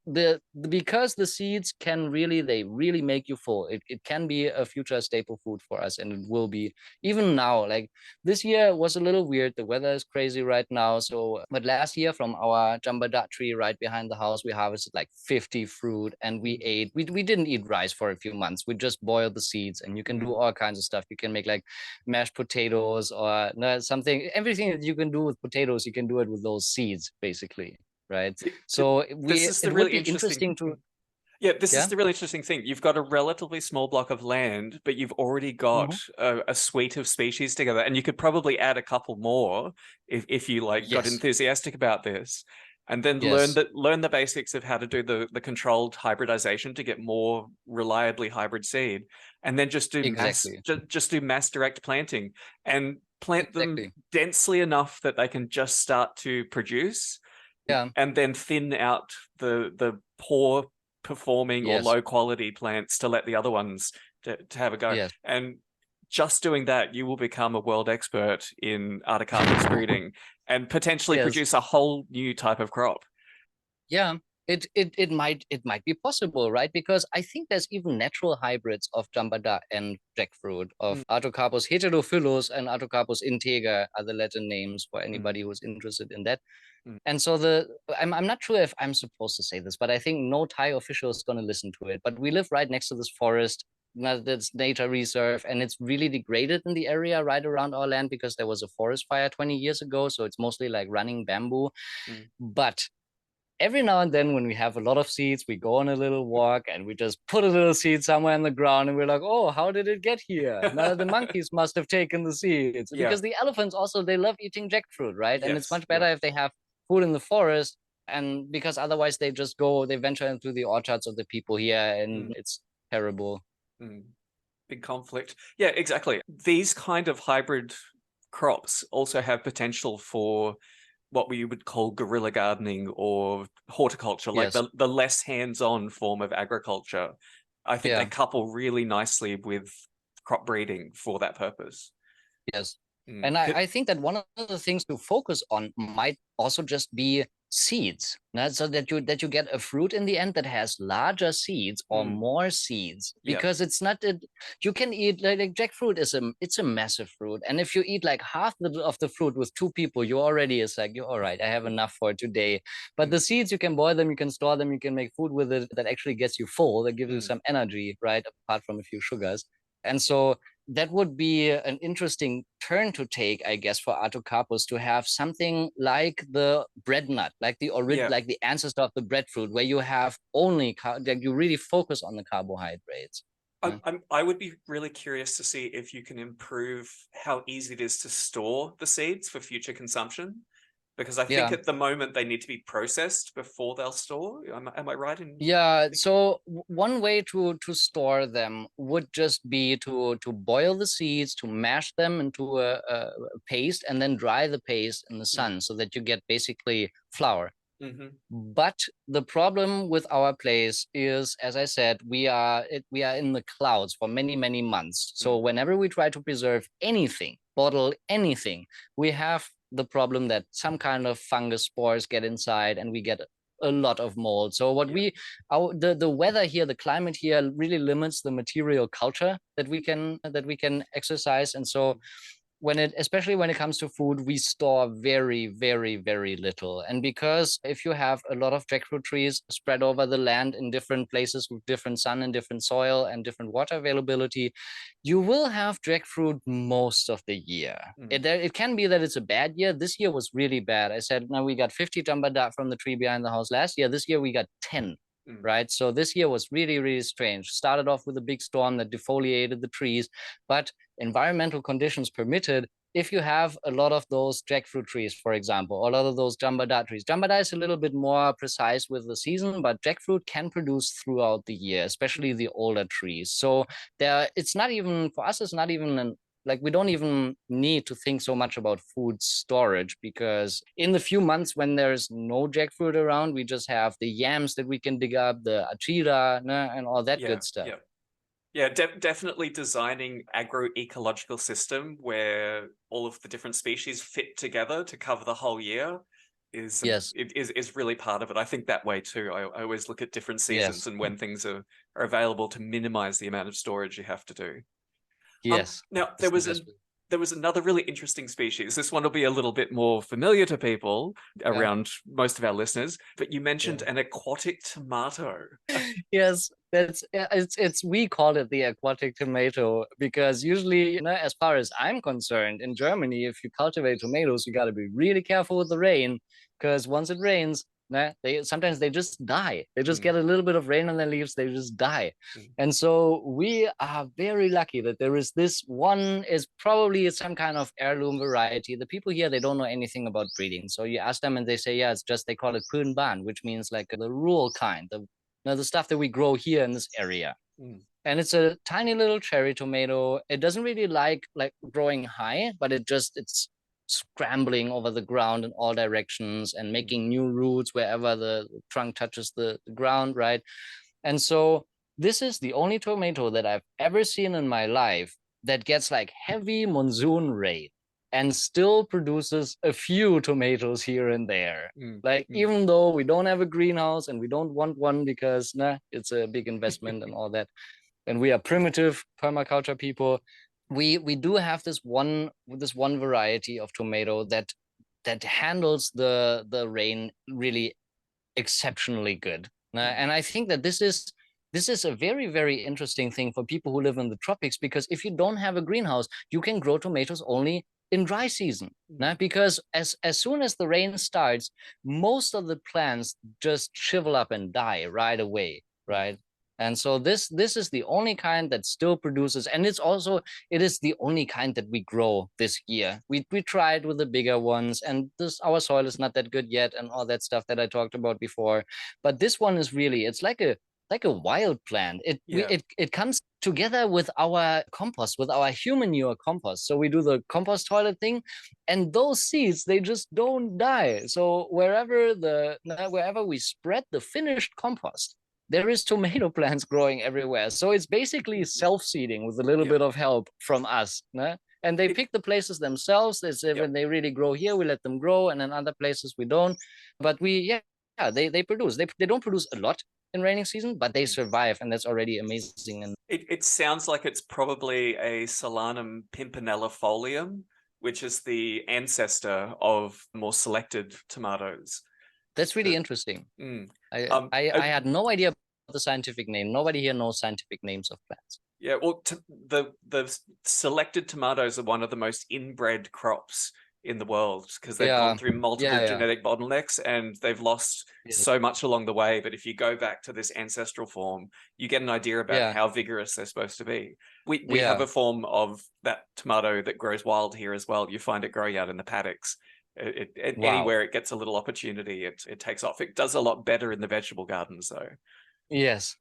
because the seeds they really make you full. It can be a future staple food for us, and it will be even now. Like this year was a little weird. The weather is crazy right now. So, but last year from our jambada tree right behind the house, we harvested like 50 fruit, and we Mm. ate. We didn't eat rice for a few months. We just boiled the seeds, and you can do Mm. all kinds of stuff. You can make like mashed potatoes or no, something. Everything that you can do with potatoes, you can do it with those seeds, basically, right? See, So this is the it would really be interesting. interesting to, Yeah, this is yeah. the really interesting thing. You've got a relatively small block of land, but you've already got Mhm. a suite of species together, and you could probably add a couple more if you like got Yes. enthusiastic about this, and then Yes. learn the basics of how to do the controlled hybridization to get more reliably hybrid seed, and then Exactly. just do mass direct planting and plant them Exactly. densely enough that they can just start to produce, Yeah. and then thin out the poor performing or Yes. low quality plants to let the other ones to have a go. Yes. And just doing that, you will become a world expert in Artocarpus breeding and potentially Yes. produce a whole new type of crop. Yeah, it might be possible, right? Because I think there's even natural hybrids of jambada and jackfruit, of Artocarpus heterophyllus and Artocarpus integer are the Latin names for anybody who's interested in that. And so I'm not sure if I'm supposed to say this, but I think no Thai official is going to listen to it. But we live right next to this forest, that's nature reserve, and it's really degraded in the area right around our land because there was a forest fire 20 years ago. So it's mostly like running bamboo. But every now and then when we have a lot of seeds, we go on a little walk and we just put a little seed somewhere in the ground and we're like, oh, how did it get here? Now the monkeys must have taken the seeds. Yeah. Because the elephants also, they love eating jackfruit, right? And it's Yes. much better if they have food in the forest, and because otherwise they just go, they venture into the orchards of the people here, and it's terrible. Big conflict. Yeah, exactly. These kind of hybrid crops also have potential for what we would call guerrilla gardening or horticulture, like Yes. the less hands-on form of agriculture. I think they Yeah. couple really nicely with crop breeding for that purpose. Yes. And I think that one of the things to focus on might also just be seeds, so that you get a fruit in the end that has larger seeds or more seeds, Yeah. because it's not that you can eat like jackfruit it's a massive fruit, and if you eat like half of the fruit with two people, you already is like, you're all right, I have enough for today. But the seeds, you can boil them, you can store them, you can make food with it that actually gets you full, that gives you some energy, right, apart from a few sugars. And so that would be an interesting turn to take, I guess, for Artocarpus, to have something like the bread nut, like the like the ancestor of the breadfruit, where you have only like you really focus on the carbohydrates. I would be really curious to see if you can improve how easy it is to store the seeds for future consumption, because I think at the moment they need to be processed before they'll store. Am I right in? Yeah, so one way to store them would just be to boil the seeds, to mash them into a paste, and then dry the paste in the sun so that you get basically flour. But the problem with our place is, as I said, we are in the clouds for many, many months. So whenever we try to preserve anything, bottle anything, we have the problem that some kind of fungus spores get inside and we get a lot of mold. So what the weather here, the climate here really limits the material culture that we can exercise. And so especially when it comes to food, we store very, very, very little. And because if you have a lot of jackfruit trees spread over the land in different places with different sun and different soil and different water availability, you will have jackfruit most of the year. It can be that it's a bad year. This year was really bad. I said, now we got 50 jambada from the tree behind the house last year. This year we got 10. Right. So this year was really, really strange. Started off with a big storm that defoliated the trees, but environmental conditions permitted, if you have a lot of those jackfruit trees, for example, or a lot of those jambada trees. Jambada is a little bit more precise with the season, but jackfruit can produce throughout the year, especially the older trees. So it's not even, for us, it's not even like we don't even need to think so much about food storage, because in the few months when there's no jackfruit around, we just have the yams that we can dig up, the achira, and all that good stuff. Yeah, definitely designing agroecological system where all of the different species fit together to cover the whole year is really part of it. I think that way too. I always look at different seasons and when things are available to minimize the amount of storage you have to do. Now there was another really interesting species. This one will be a little bit more familiar to people around most of our listeners, but you mentioned an aquatic tomato. Yes, it's we call it the aquatic tomato because usually, as far as I'm concerned, in Germany, if you cultivate tomatoes, you got to be really careful with the rain, because once it rains, sometimes they just die. They just get a little bit of rain on their leaves, they just die. And so we are very lucky that there is this one, is probably some kind of heirloom variety. The people here, they don't know anything about breeding. So you ask them and they say, yeah, it's just, they call it Ban, which means like the rural kind, the stuff that we grow here in this area. And it's a tiny little cherry tomato. It doesn't really like growing high, but it's scrambling over the ground in all directions and making new roots wherever the trunk touches the ground, right? And so this is the only tomato that I've ever seen in my life that gets like heavy monsoon rain and still produces a few tomatoes here and there. Like, even though we don't have a greenhouse and we don't want one because it's a big investment and all that, and we are primitive permaculture people, we do have this one variety of tomato that handles the rain really exceptionally good. And I think that this is a very, very interesting thing for people who live in the tropics, because if you don't have a greenhouse, you can grow tomatoes only in dry season. Because as soon as the rain starts, most of the plants just shrivel up and die right away, right? And so this is the only kind that still produces, and it is the only kind that we grow this year. We tried with the bigger ones, and our soil is not that good yet, and all that stuff that I talked about before. But this one is really, it's like a wild plant. It comes together with our compost, with our human manure compost. So we do the compost toilet thing, and those seeds, they just don't die. So wherever we spread the finished compost, there is tomato plants growing everywhere. So it's basically self-seeding with a little bit of help from us. And they pick the places themselves. When they really grow here, we let them grow, and in other places we don't. But they produce. They don't produce a lot in raining season, but they survive, and that's already amazing. And it sounds like it's probably a Solanum pimpinellifolium, which is the ancestor of more selected tomatoes. That's really interesting. I had no idea about the scientific name. Nobody here knows scientific names of plants. Yeah, well, the selected tomatoes are one of the most inbred crops in the world, because they've gone through multiple genetic bottlenecks, and they've lost so much along the way. But if you go back to this ancestral form, you get an idea about how vigorous they're supposed to be. We have a form of that tomato that grows wild here as well. You find it growing out in the paddocks. Anywhere it gets a little opportunity, it takes off. It does a lot better in the vegetable gardens, though. Yes.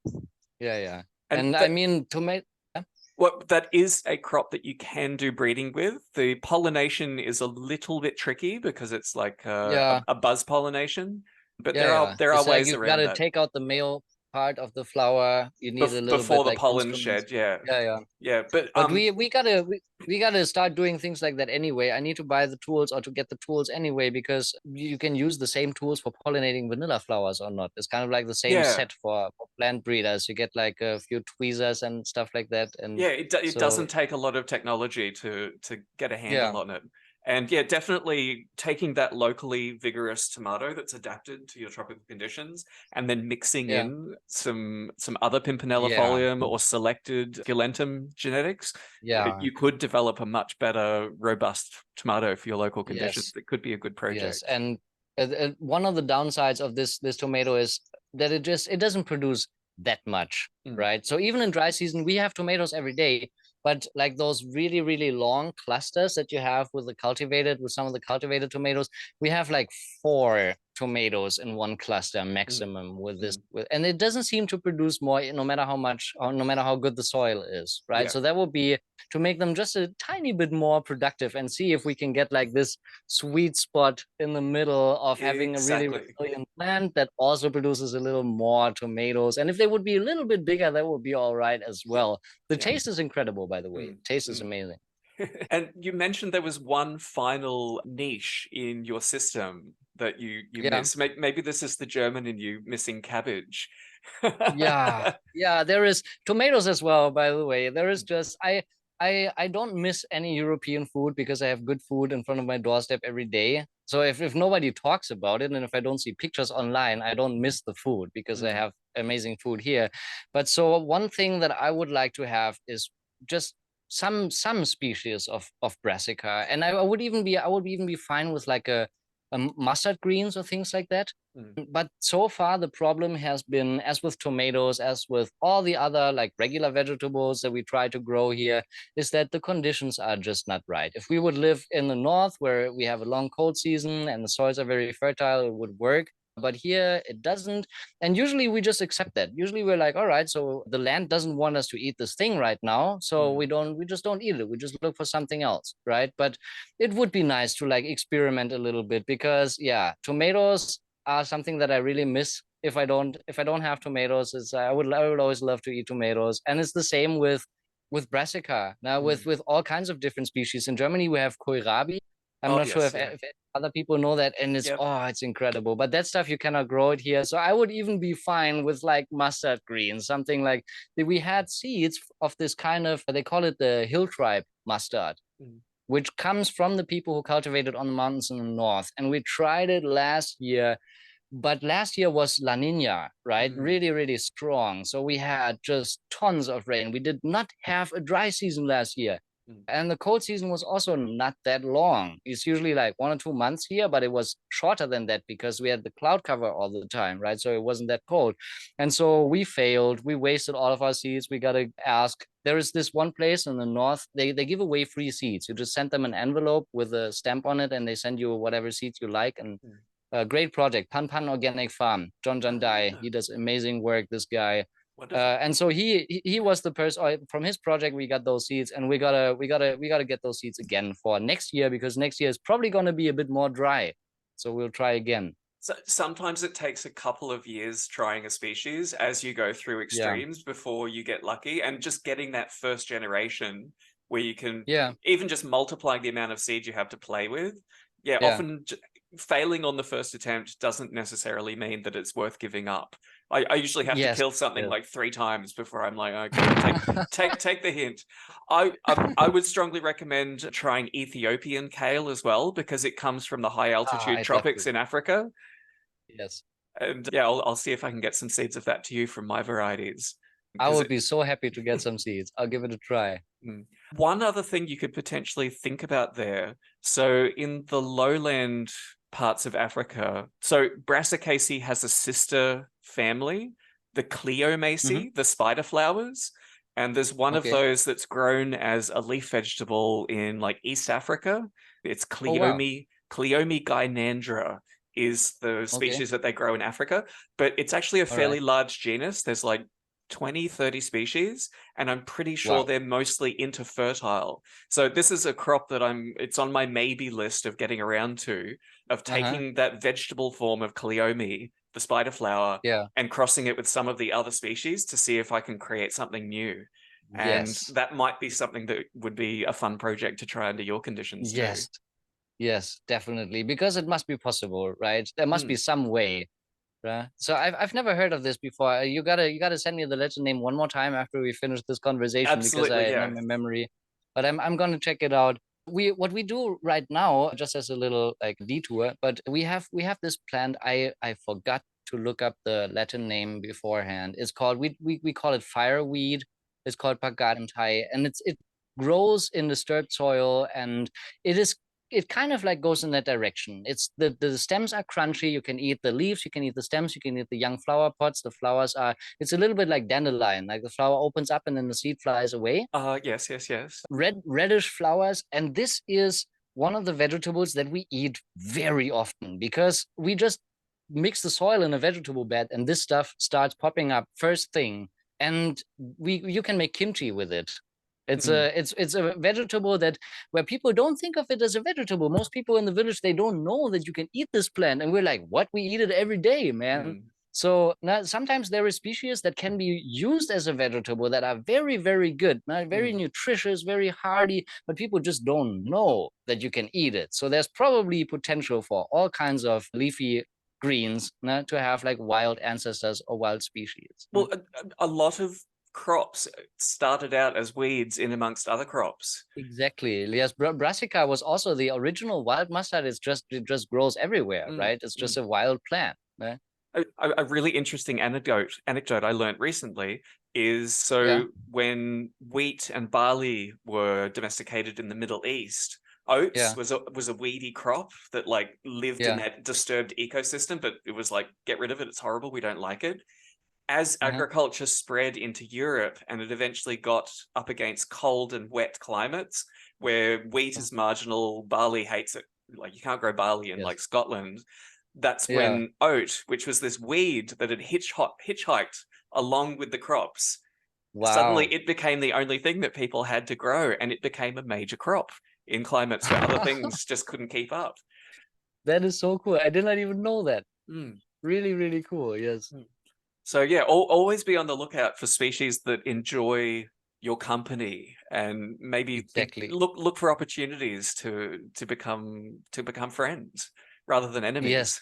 Yeah. And I mean, tomato. Well, that is a crop that you can do breeding with. The pollination is a little bit tricky because it's like a buzz pollination, but there are ways you've around got to that. take out the male part of the flower. You need a little before bit the like pollen instruments. shed. Yeah. But we gotta start doing things like that anyway. I need to buy the tools, or to get the tools anyway, because you can use the same tools for pollinating vanilla flowers or not. It's kind of like the same set for plant breeders. You get like a few tweezers and stuff like that. And it doesn't take a lot of technology to get a handle on it. And definitely taking that locally vigorous tomato that's adapted to your tropical conditions, and then mixing in some other pimpinellifolium or selected Violentum genetics, you could develop a much better, robust tomato for your local conditions. It could be a good project. Yes, and one of the downsides of this tomato is that it doesn't produce that much, right? So even in dry season, we have tomatoes every day. But like those really, really long clusters that you have with some of the cultivated tomatoes, we have like 4 tomatoes in one cluster maximum with this. And it doesn't seem to produce more, no matter how good the soil is, right? So that would be to make them just a tiny bit more productive, and see if we can get like this sweet spot in the middle of having a really resilient plant that also produces a little more tomatoes. And if they would be a little bit bigger, that would be all right as well. The taste is incredible, by the way. Taste is amazing. And you mentioned there was one final niche in your system that you miss. Maybe this is the German in you missing cabbage. There is tomatoes as well, by the way. There is just I don't miss any European food, because I have good food in front of my doorstep every day. So if nobody talks about it, and if I don't see pictures online, I don't miss the food, because I have amazing food here. But so one thing that I would like to have is just some species of brassica, and I would even be fine with like a mustard greens or things like that. But so far the problem has been, as with tomatoes, as with all the other like regular vegetables that we try to grow here, is that the conditions are just not right. If we would live in the north, where we have a long cold season and the soils are very fertile, it would work. But here it doesn't. And usually we just accept that. Usually we're like, all right, so the land doesn't want us to eat this thing right now, so we just don't eat it. We just look for something else, right? But it would be nice to like experiment a little bit, because tomatoes are something that I really miss if I don't have tomatoes, it's I would always love to eat tomatoes. And it's the same with brassica. Now with all kinds of different species. In Germany we have kohlrabi. I'm Oh, not sure yes, if other people know that, and it's Yep. it's incredible. But that stuff you cannot grow it here. So I would even be fine with like mustard greens, something like that. We had seeds of this kind of, they call it the hill tribe mustard, which comes from the people who cultivated on the mountains in the north. And we tried it last year, but last year was La Nina, right? Really, really strong. So we had just tons of rain. We did not have a dry season last year. And the cold season was also not that long. It's usually like 1 or 2 months here, but it was shorter than that because we had the cloud cover all the time, right? So it wasn't that cold. And so we failed. We wasted all of our seeds. We got to ask. There is this one place in the north, they give away free seeds. You just send them an envelope with a stamp on it, and they send you whatever seeds you like. And a great project, Pan Pan Organic Farm. John Jandai, he does amazing work, this guy. And so he was the person from his project. We got those seeds, and we gotta get those seeds again for next year, because next year is probably gonna be a bit more dry. So we'll try again. So sometimes it takes a couple of years trying a species as you go through extremes before you get lucky, and just getting that first generation where you can even just multiplying the amount of seeds you have to play with. Often failing on the first attempt doesn't necessarily mean that it's worth giving up. I usually have to kill something like 3 times before I'm like, okay, take the hint. I would strongly recommend trying Ethiopian kale as well, because it comes from the high altitude tropics in Africa. Yes. And I'll see if I can get some seeds of that to you from my varieties. I would be so happy to get some seeds. I'll give it a try. One other thing you could potentially think about there. So in the lowland parts of Africa, so Brassicaceae has a sister family, the Cleomaceae, the spider flowers. And there's one of those that's grown as a leaf vegetable in like East Africa. It's Cleome gynandra is the species that they grow in Africa. But it's actually a fairly large genus. There's like 20, 30 species, and I'm pretty sure they're mostly interfertile. So this is a crop that it's on my maybe list of getting around to, of taking that vegetable form of Cleome, the spider flower, and crossing it with some of the other species to see if I can create something new. And that might be something that would be a fun project to try under your conditions too. Yes, definitely, because it must be possible, right? There must be some way. Right. So I've never heard of this before. You gotta send me the legend name one more time after we finish this conversation. Absolutely, because I know my memory. But I'm gonna check it out. What we do right now, just as a little like detour, but we have this plant. I forgot to look up the Latin name beforehand. It's called, we call it fireweed. It's called Thai, and it grows in disturbed soil, and it kind of like goes in that direction. It's the stems are crunchy. You can eat the leaves, you can eat the stems, you can eat the young flower pods. The flowers it's a little bit like dandelion, like the flower opens up and then the seed flies away. Yes. Reddish flowers. And this is one of the vegetables that we eat very often, because we just mix the soil in a vegetable bed and this stuff starts popping up first thing. And you can make kimchi with it. It's a vegetable where people don't think of it as a vegetable. Most people in the village, they don't know that you can eat this plant, and we're like, what? We eat it every day, man. So now sometimes there are species that can be used as a vegetable that are very, very good, very nutritious, very hardy, but people just don't know that you can eat it. So there's probably potential for all kinds of leafy greens to have like wild ancestors or wild species. Well, a lot of crops started out as weeds in amongst other crops. Exactly. Yes, brassica was also the original wild mustard. It just grows everywhere, right? It's just a wild plant. Right? A really interesting anecdote I learned recently is when wheat and barley were domesticated in the Middle East, oats was a weedy crop that like lived in that disturbed ecosystem, but it was like, get rid of it, it's horrible, we don't like it. As agriculture spread into Europe and it eventually got up against cold and wet climates where wheat is marginal, barley hates it, like you can't grow barley in like Scotland, that's when oat, which was this weed that had hitchhiked along with the crops, suddenly it became the only thing that people had to grow, and it became a major crop in climates where other things just couldn't keep up. That is so cool. I did not even know that. really, really cool. Yes. So yeah, always be on the lookout for species that enjoy your company, and maybe Exactly. look for opportunities to become friends rather than Yes. enemies.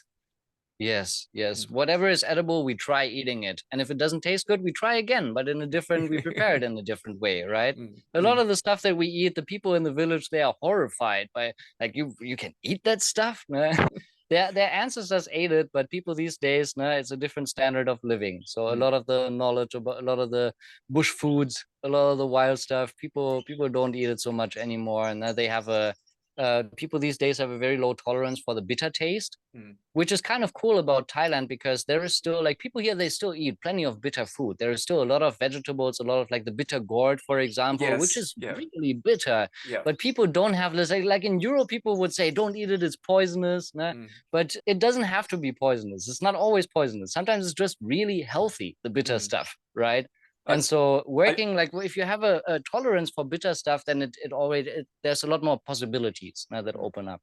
Yes, yes. Mm. Whatever is edible, we try eating it. And if it doesn't taste good, we try again, but we prepare it in a different way, right? Mm, A lot mm. of the stuff that we eat, the people in the village, they are horrified by, like, you can eat that stuff? Nah. Their ancestors ate it, but people these days, nah, it's a different standard of living. So a Mm. lot of the knowledge about a lot of the bush foods, a lot of the wild stuff, people don't eat it so much anymore. And they have people these days have a very low tolerance for the bitter taste, Mm. which is kind of cool about Thailand because there is still like people here, they still eat plenty of bitter food. There is still a lot of vegetables, a lot of like the bitter gourd, for example, which Yes. is Yeah. really bitter. Yeah. But people don't have this, like in Europe, people would say, don't eat it, it's poisonous. Nah? Mm. But it doesn't have to be poisonous. It's not always poisonous. Sometimes it's just really healthy, the bitter Mm. stuff, right? I, And so I, working like if you have a tolerance for bitter stuff, then it always there's a lot more possibilities now that mm. open up.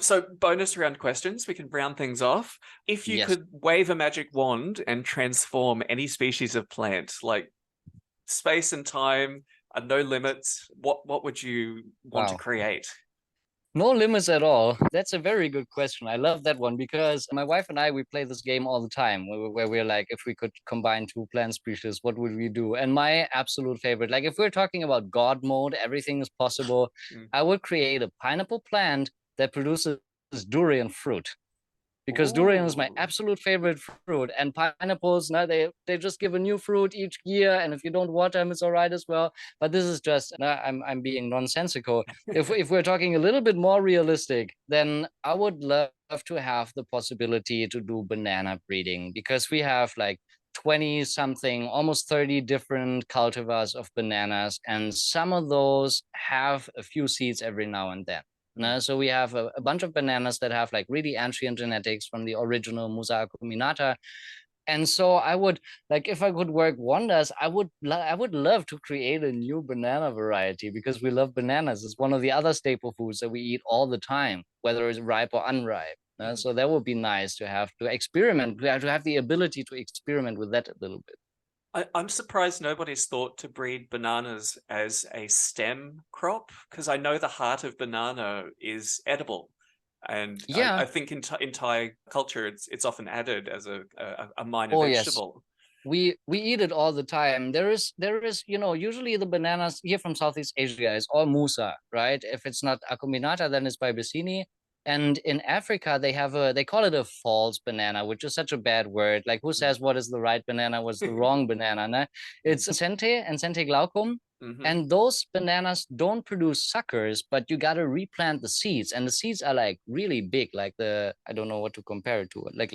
So bonus round questions, we can round things off. If you Yes. could wave a magic wand and transform any species of plant, like space and time are no limits, what would you want to Wow. create? No limits at all. That's a very good question. I love that one because my wife and I, we play this game all the time where we're like, if we could combine two plant species, what would we do? And my absolute favorite, like if we're talking about God mode, everything is possible. Mm. I would create a pineapple plant that produces durian fruit because durian is my Ooh. absolute favorite fruit, and pineapples now they just give a new fruit each year, and if you don't water them it's all right as well. But this is just I'm being nonsensical. If we're talking a little bit more realistic, then I would love to have the possibility to do banana breeding because we have like 20 something, almost 30 different cultivars of bananas, and some of those have a few seeds every now and then. So we have a bunch of bananas that have like really ancient genetics from the original Musa acuminata. And so I would like if I could work wonders, I would love to create a new banana variety because we love bananas. It's one of the other staple foods that we eat all the time, whether it's ripe or unripe. So that would be nice to have to experiment, to have the ability to experiment with that a little bit. I'm surprised nobody's thought to breed bananas as a stem crop, because I know the heart of banana is edible. And I Yeah. think in Thai culture, it's often added as a minor Oh yes. vegetable. We eat it all the time. There is usually the bananas here from Southeast Asia is all Musa, right? If it's not Acuminata, then it's by Bassini. And in Africa, they call it a false banana, which is such a bad word. Like who says what is the right banana, what's the wrong banana? Nah? It's Sente and Sente glaucum. Mm-hmm. And those bananas don't produce suckers, but you gotta replant the seeds. And the seeds are like really big, like I don't know what to compare it to, like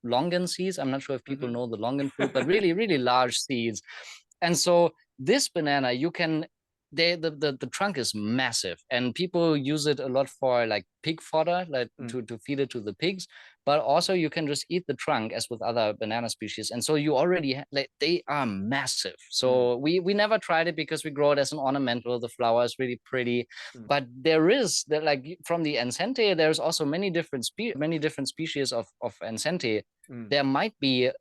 longan seeds. I'm not sure if people know the longan fruit, but really, really large seeds. And so this banana, you can the trunk is massive and people use it a lot for like pig fodder, like to feed it to the pigs. But also you can just eat the trunk as with other banana species. And so you already like they are massive. So we never tried it because we grow it as an ornamental. The flower is really pretty. But there is that like from the Encente, there's also many different species of Encente. There might be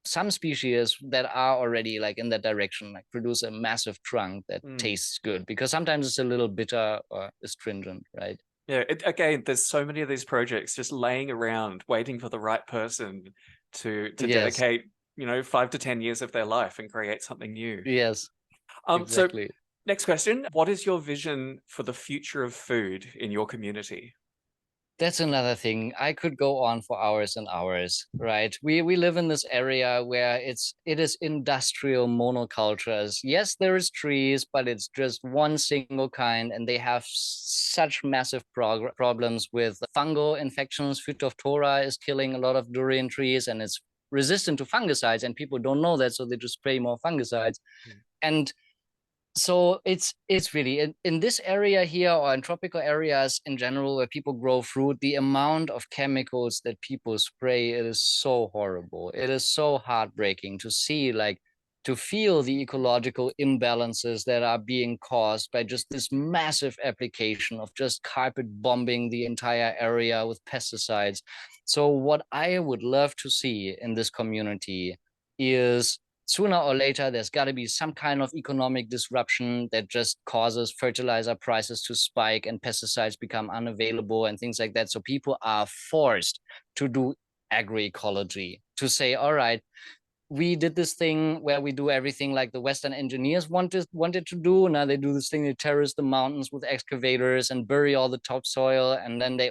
some species that are already like in that direction, like produce a massive trunk that tastes good because sometimes it's a little bitter or astringent, right? Yeah, again, there's so many of these projects just laying around waiting for the right person to Yes, dedicate, 5 to 10 years of their life and create something new. yes, So exactly. next question, what is your vision for the future of food in your community? That's another thing. I could go on for hours and hours, right? We live in this area where it is industrial monocultures. Yes, there is trees, but it's just one single kind, and they have such massive problems with fungal infections. Phytophthora is killing a lot of durian trees, and it's resistant to fungicides, and people don't know that, so they just spray more fungicides. And so it's really in this area here or in tropical areas in general where people grow fruit, the amount of chemicals that people spray, it is so horrible. It is so heartbreaking to see like to feel the ecological imbalances that are being caused by just this massive application of just carpet bombing the entire area with pesticides. So what I would love to see in this community is sooner or later, there's got to be some kind of economic disruption that just causes fertilizer prices to spike and pesticides become unavailable and things like that. So people are forced to do agroecology, to say, all right, we did this thing where we do everything like the Western engineers wanted to do. Now they do this thing, they terrace the mountains with excavators and bury all the topsoil, and then they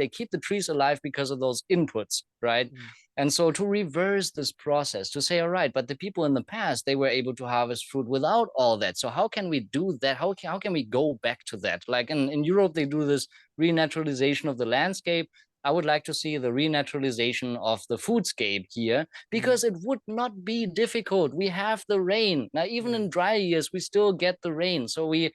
keep the trees alive because of those inputs, right? Mm. And so to reverse this process, to say, all right, but the people in the past, they were able to harvest fruit without all that. So how can we do that? How can we go back to that? Like in Europe, they do this renaturalization of the landscape. I would like to see the renaturalization of the foodscape here, because it would not be difficult. We have the rain. Now, even in dry years, we still get the rain. So we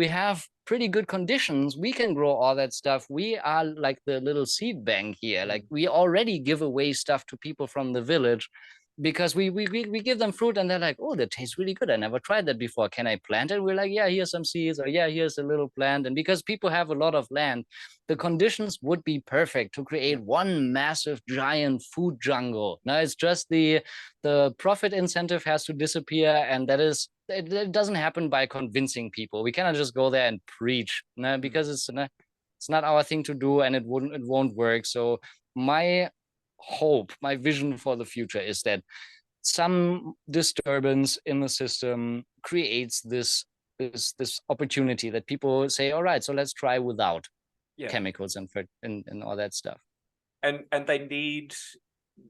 have pretty good conditions. We can grow all that stuff. We are like the little seed bank here. Like we already give away stuff to people from the village, because we give them fruit and they're like, oh, that tastes really good. I never tried that before. Can I plant it? We're like, yeah, here's some seeds, or yeah, here's a little plant. And because people have a lot of land, the conditions would be perfect to create one massive giant food jungle. Now it's just the profit incentive has to disappear, and that is, it doesn't happen by convincing people. We cannot just go there and preach, because it's not our thing to do, and it won't work. So my hope, my vision for the future is that some disturbance in the system creates this opportunity that people say, all right, so let's try without chemicals and all that stuff. And they need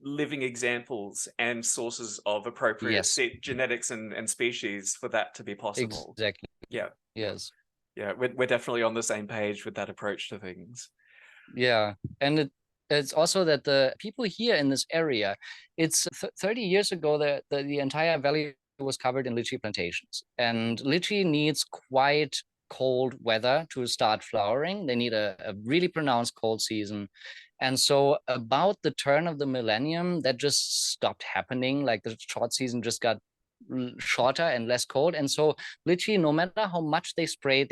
living examples and sources of appropriate genetics and species for that to be possible. Exactly. Yeah. Yes. Yeah, we're definitely on the same page with that approach to things. Yeah, and it's also that the people here in this area, it's 30 years ago that the entire valley was covered in lychee plantations, and lychee needs quite cold weather to start flowering. They need a really pronounced cold season. And so about the turn of the millennium, that just stopped happening. Like the short season just got shorter and less cold. And so lychee, no matter how much they spray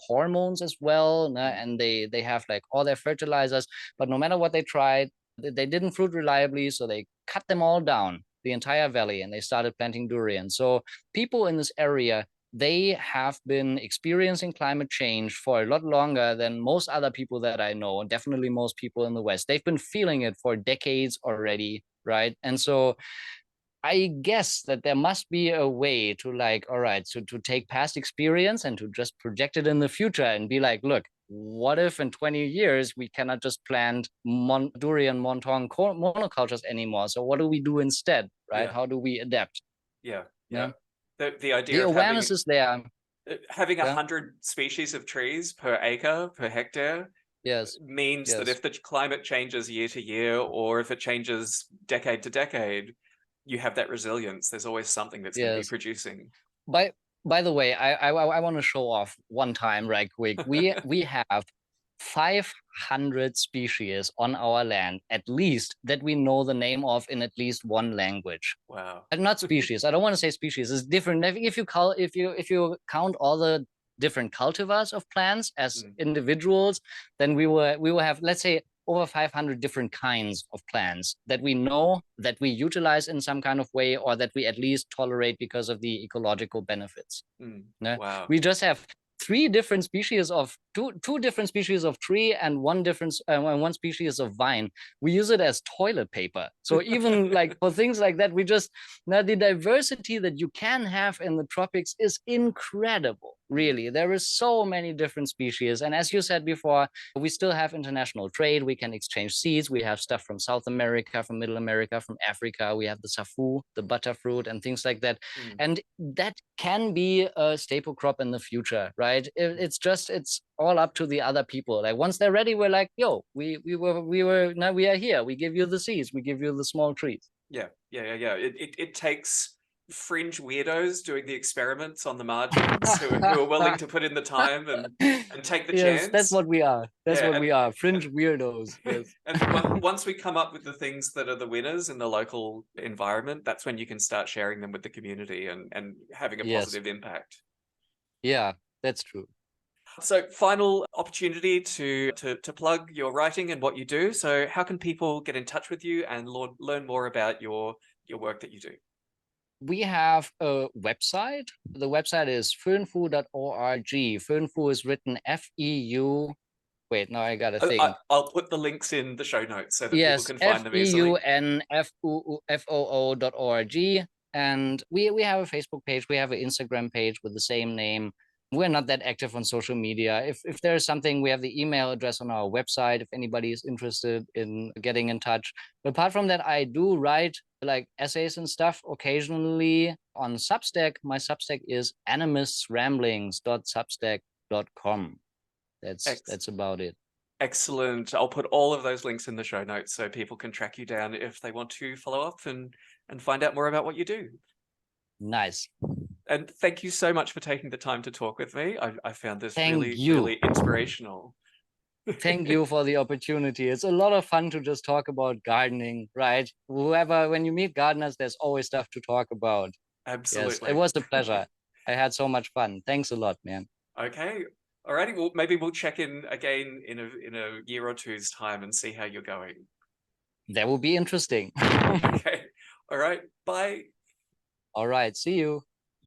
hormones as well, and they have like all their fertilizers, but no matter what they tried, they didn't fruit reliably. So they cut them all down, the entire valley, and they started planting durian. So people in this area, they have been experiencing climate change for a lot longer than most other people that I know, and definitely most people in the West. They've been feeling it for decades already, right? And so I guess that there must be a way to, like, all right, so to take past experience and to just project it in the future and be like, look, what if in 20 years we cannot just plant durian montong monocultures anymore? So what do we do instead, right? How do we adapt? Yeah. The idea the of awareness is there. Having 100 species of trees per acre, per hectare, means that if the climate changes year to year, or if it changes decade to decade, you have that resilience. There's always something that's going to be producing. By the way, I want to show off one time right quick. We have 500 species on our land, at least, that we know the name of in at least one language. Wow. And not species. I don't want to say species. It's different. I think if you count all the different cultivars of plants as individuals, then we will have, let's say, over 500 different kinds of plants that we know, that we utilize in some kind of way, or that we at least tolerate because of the ecological benefits. Wow. We just have two different species of tree and one species of vine. We use it as toilet paper. So even like for things like that, the diversity that you can have in the tropics is incredible. Really, there is so many different species. And as you said before, we still have international trade. We can exchange seeds. We have stuff from South America, from Middle America, from Africa. We have the safu, the butterfruit, and things like that. And that can be a staple crop in the future, right? It's all up to the other people. Like once they're ready, we're like, yo, now we are here. We give you the seeds. We give you the small trees. Yeah. It takes fringe weirdos doing the experiments on the margins who are willing to put in the time and take the Yes, chance. that's what we are. That's Yeah, what we are. Fringe weirdos. Yes. And once we come up with the things that are the winners in the local environment, that's when you can start sharing them with the community and having a Yes. positive impact. Yeah, that's true. So final opportunity to plug your writing and what you do. So how can people get in touch with you and learn more about your work that you do? We have a website. The website is fernfu.org. Fernfu is written F-E-U. Wait, now I gotta think. I'll put the links in the show notes so that people Yes, can find them easily. FEUNFOO.org. And we have a Facebook page. We have an Instagram page with the same name. We're not that active on social media. If there's something, we have the email address on our website if anybody is interested in getting in touch. But apart from that, I do write like essays and stuff occasionally on Substack. My Substack is animistramblings.substack.com. That's about it. Excellent. I'll put all of those links in the show notes so people can track you down if they want to follow up and find out more about what you do. Nice. And thank you so much for taking the time to talk with me. I found this really inspirational. Thank you for the opportunity. It's a lot of fun to just talk about gardening, right? When you meet gardeners, there's always stuff to talk about. Absolutely. Yes, it was a pleasure. I had so much fun. Thanks a lot, man. Okay. Alrighty. Well, maybe we'll check in again in a year or two's time and see how you're going. That will be interesting. Okay. All right. Bye. All right. See you.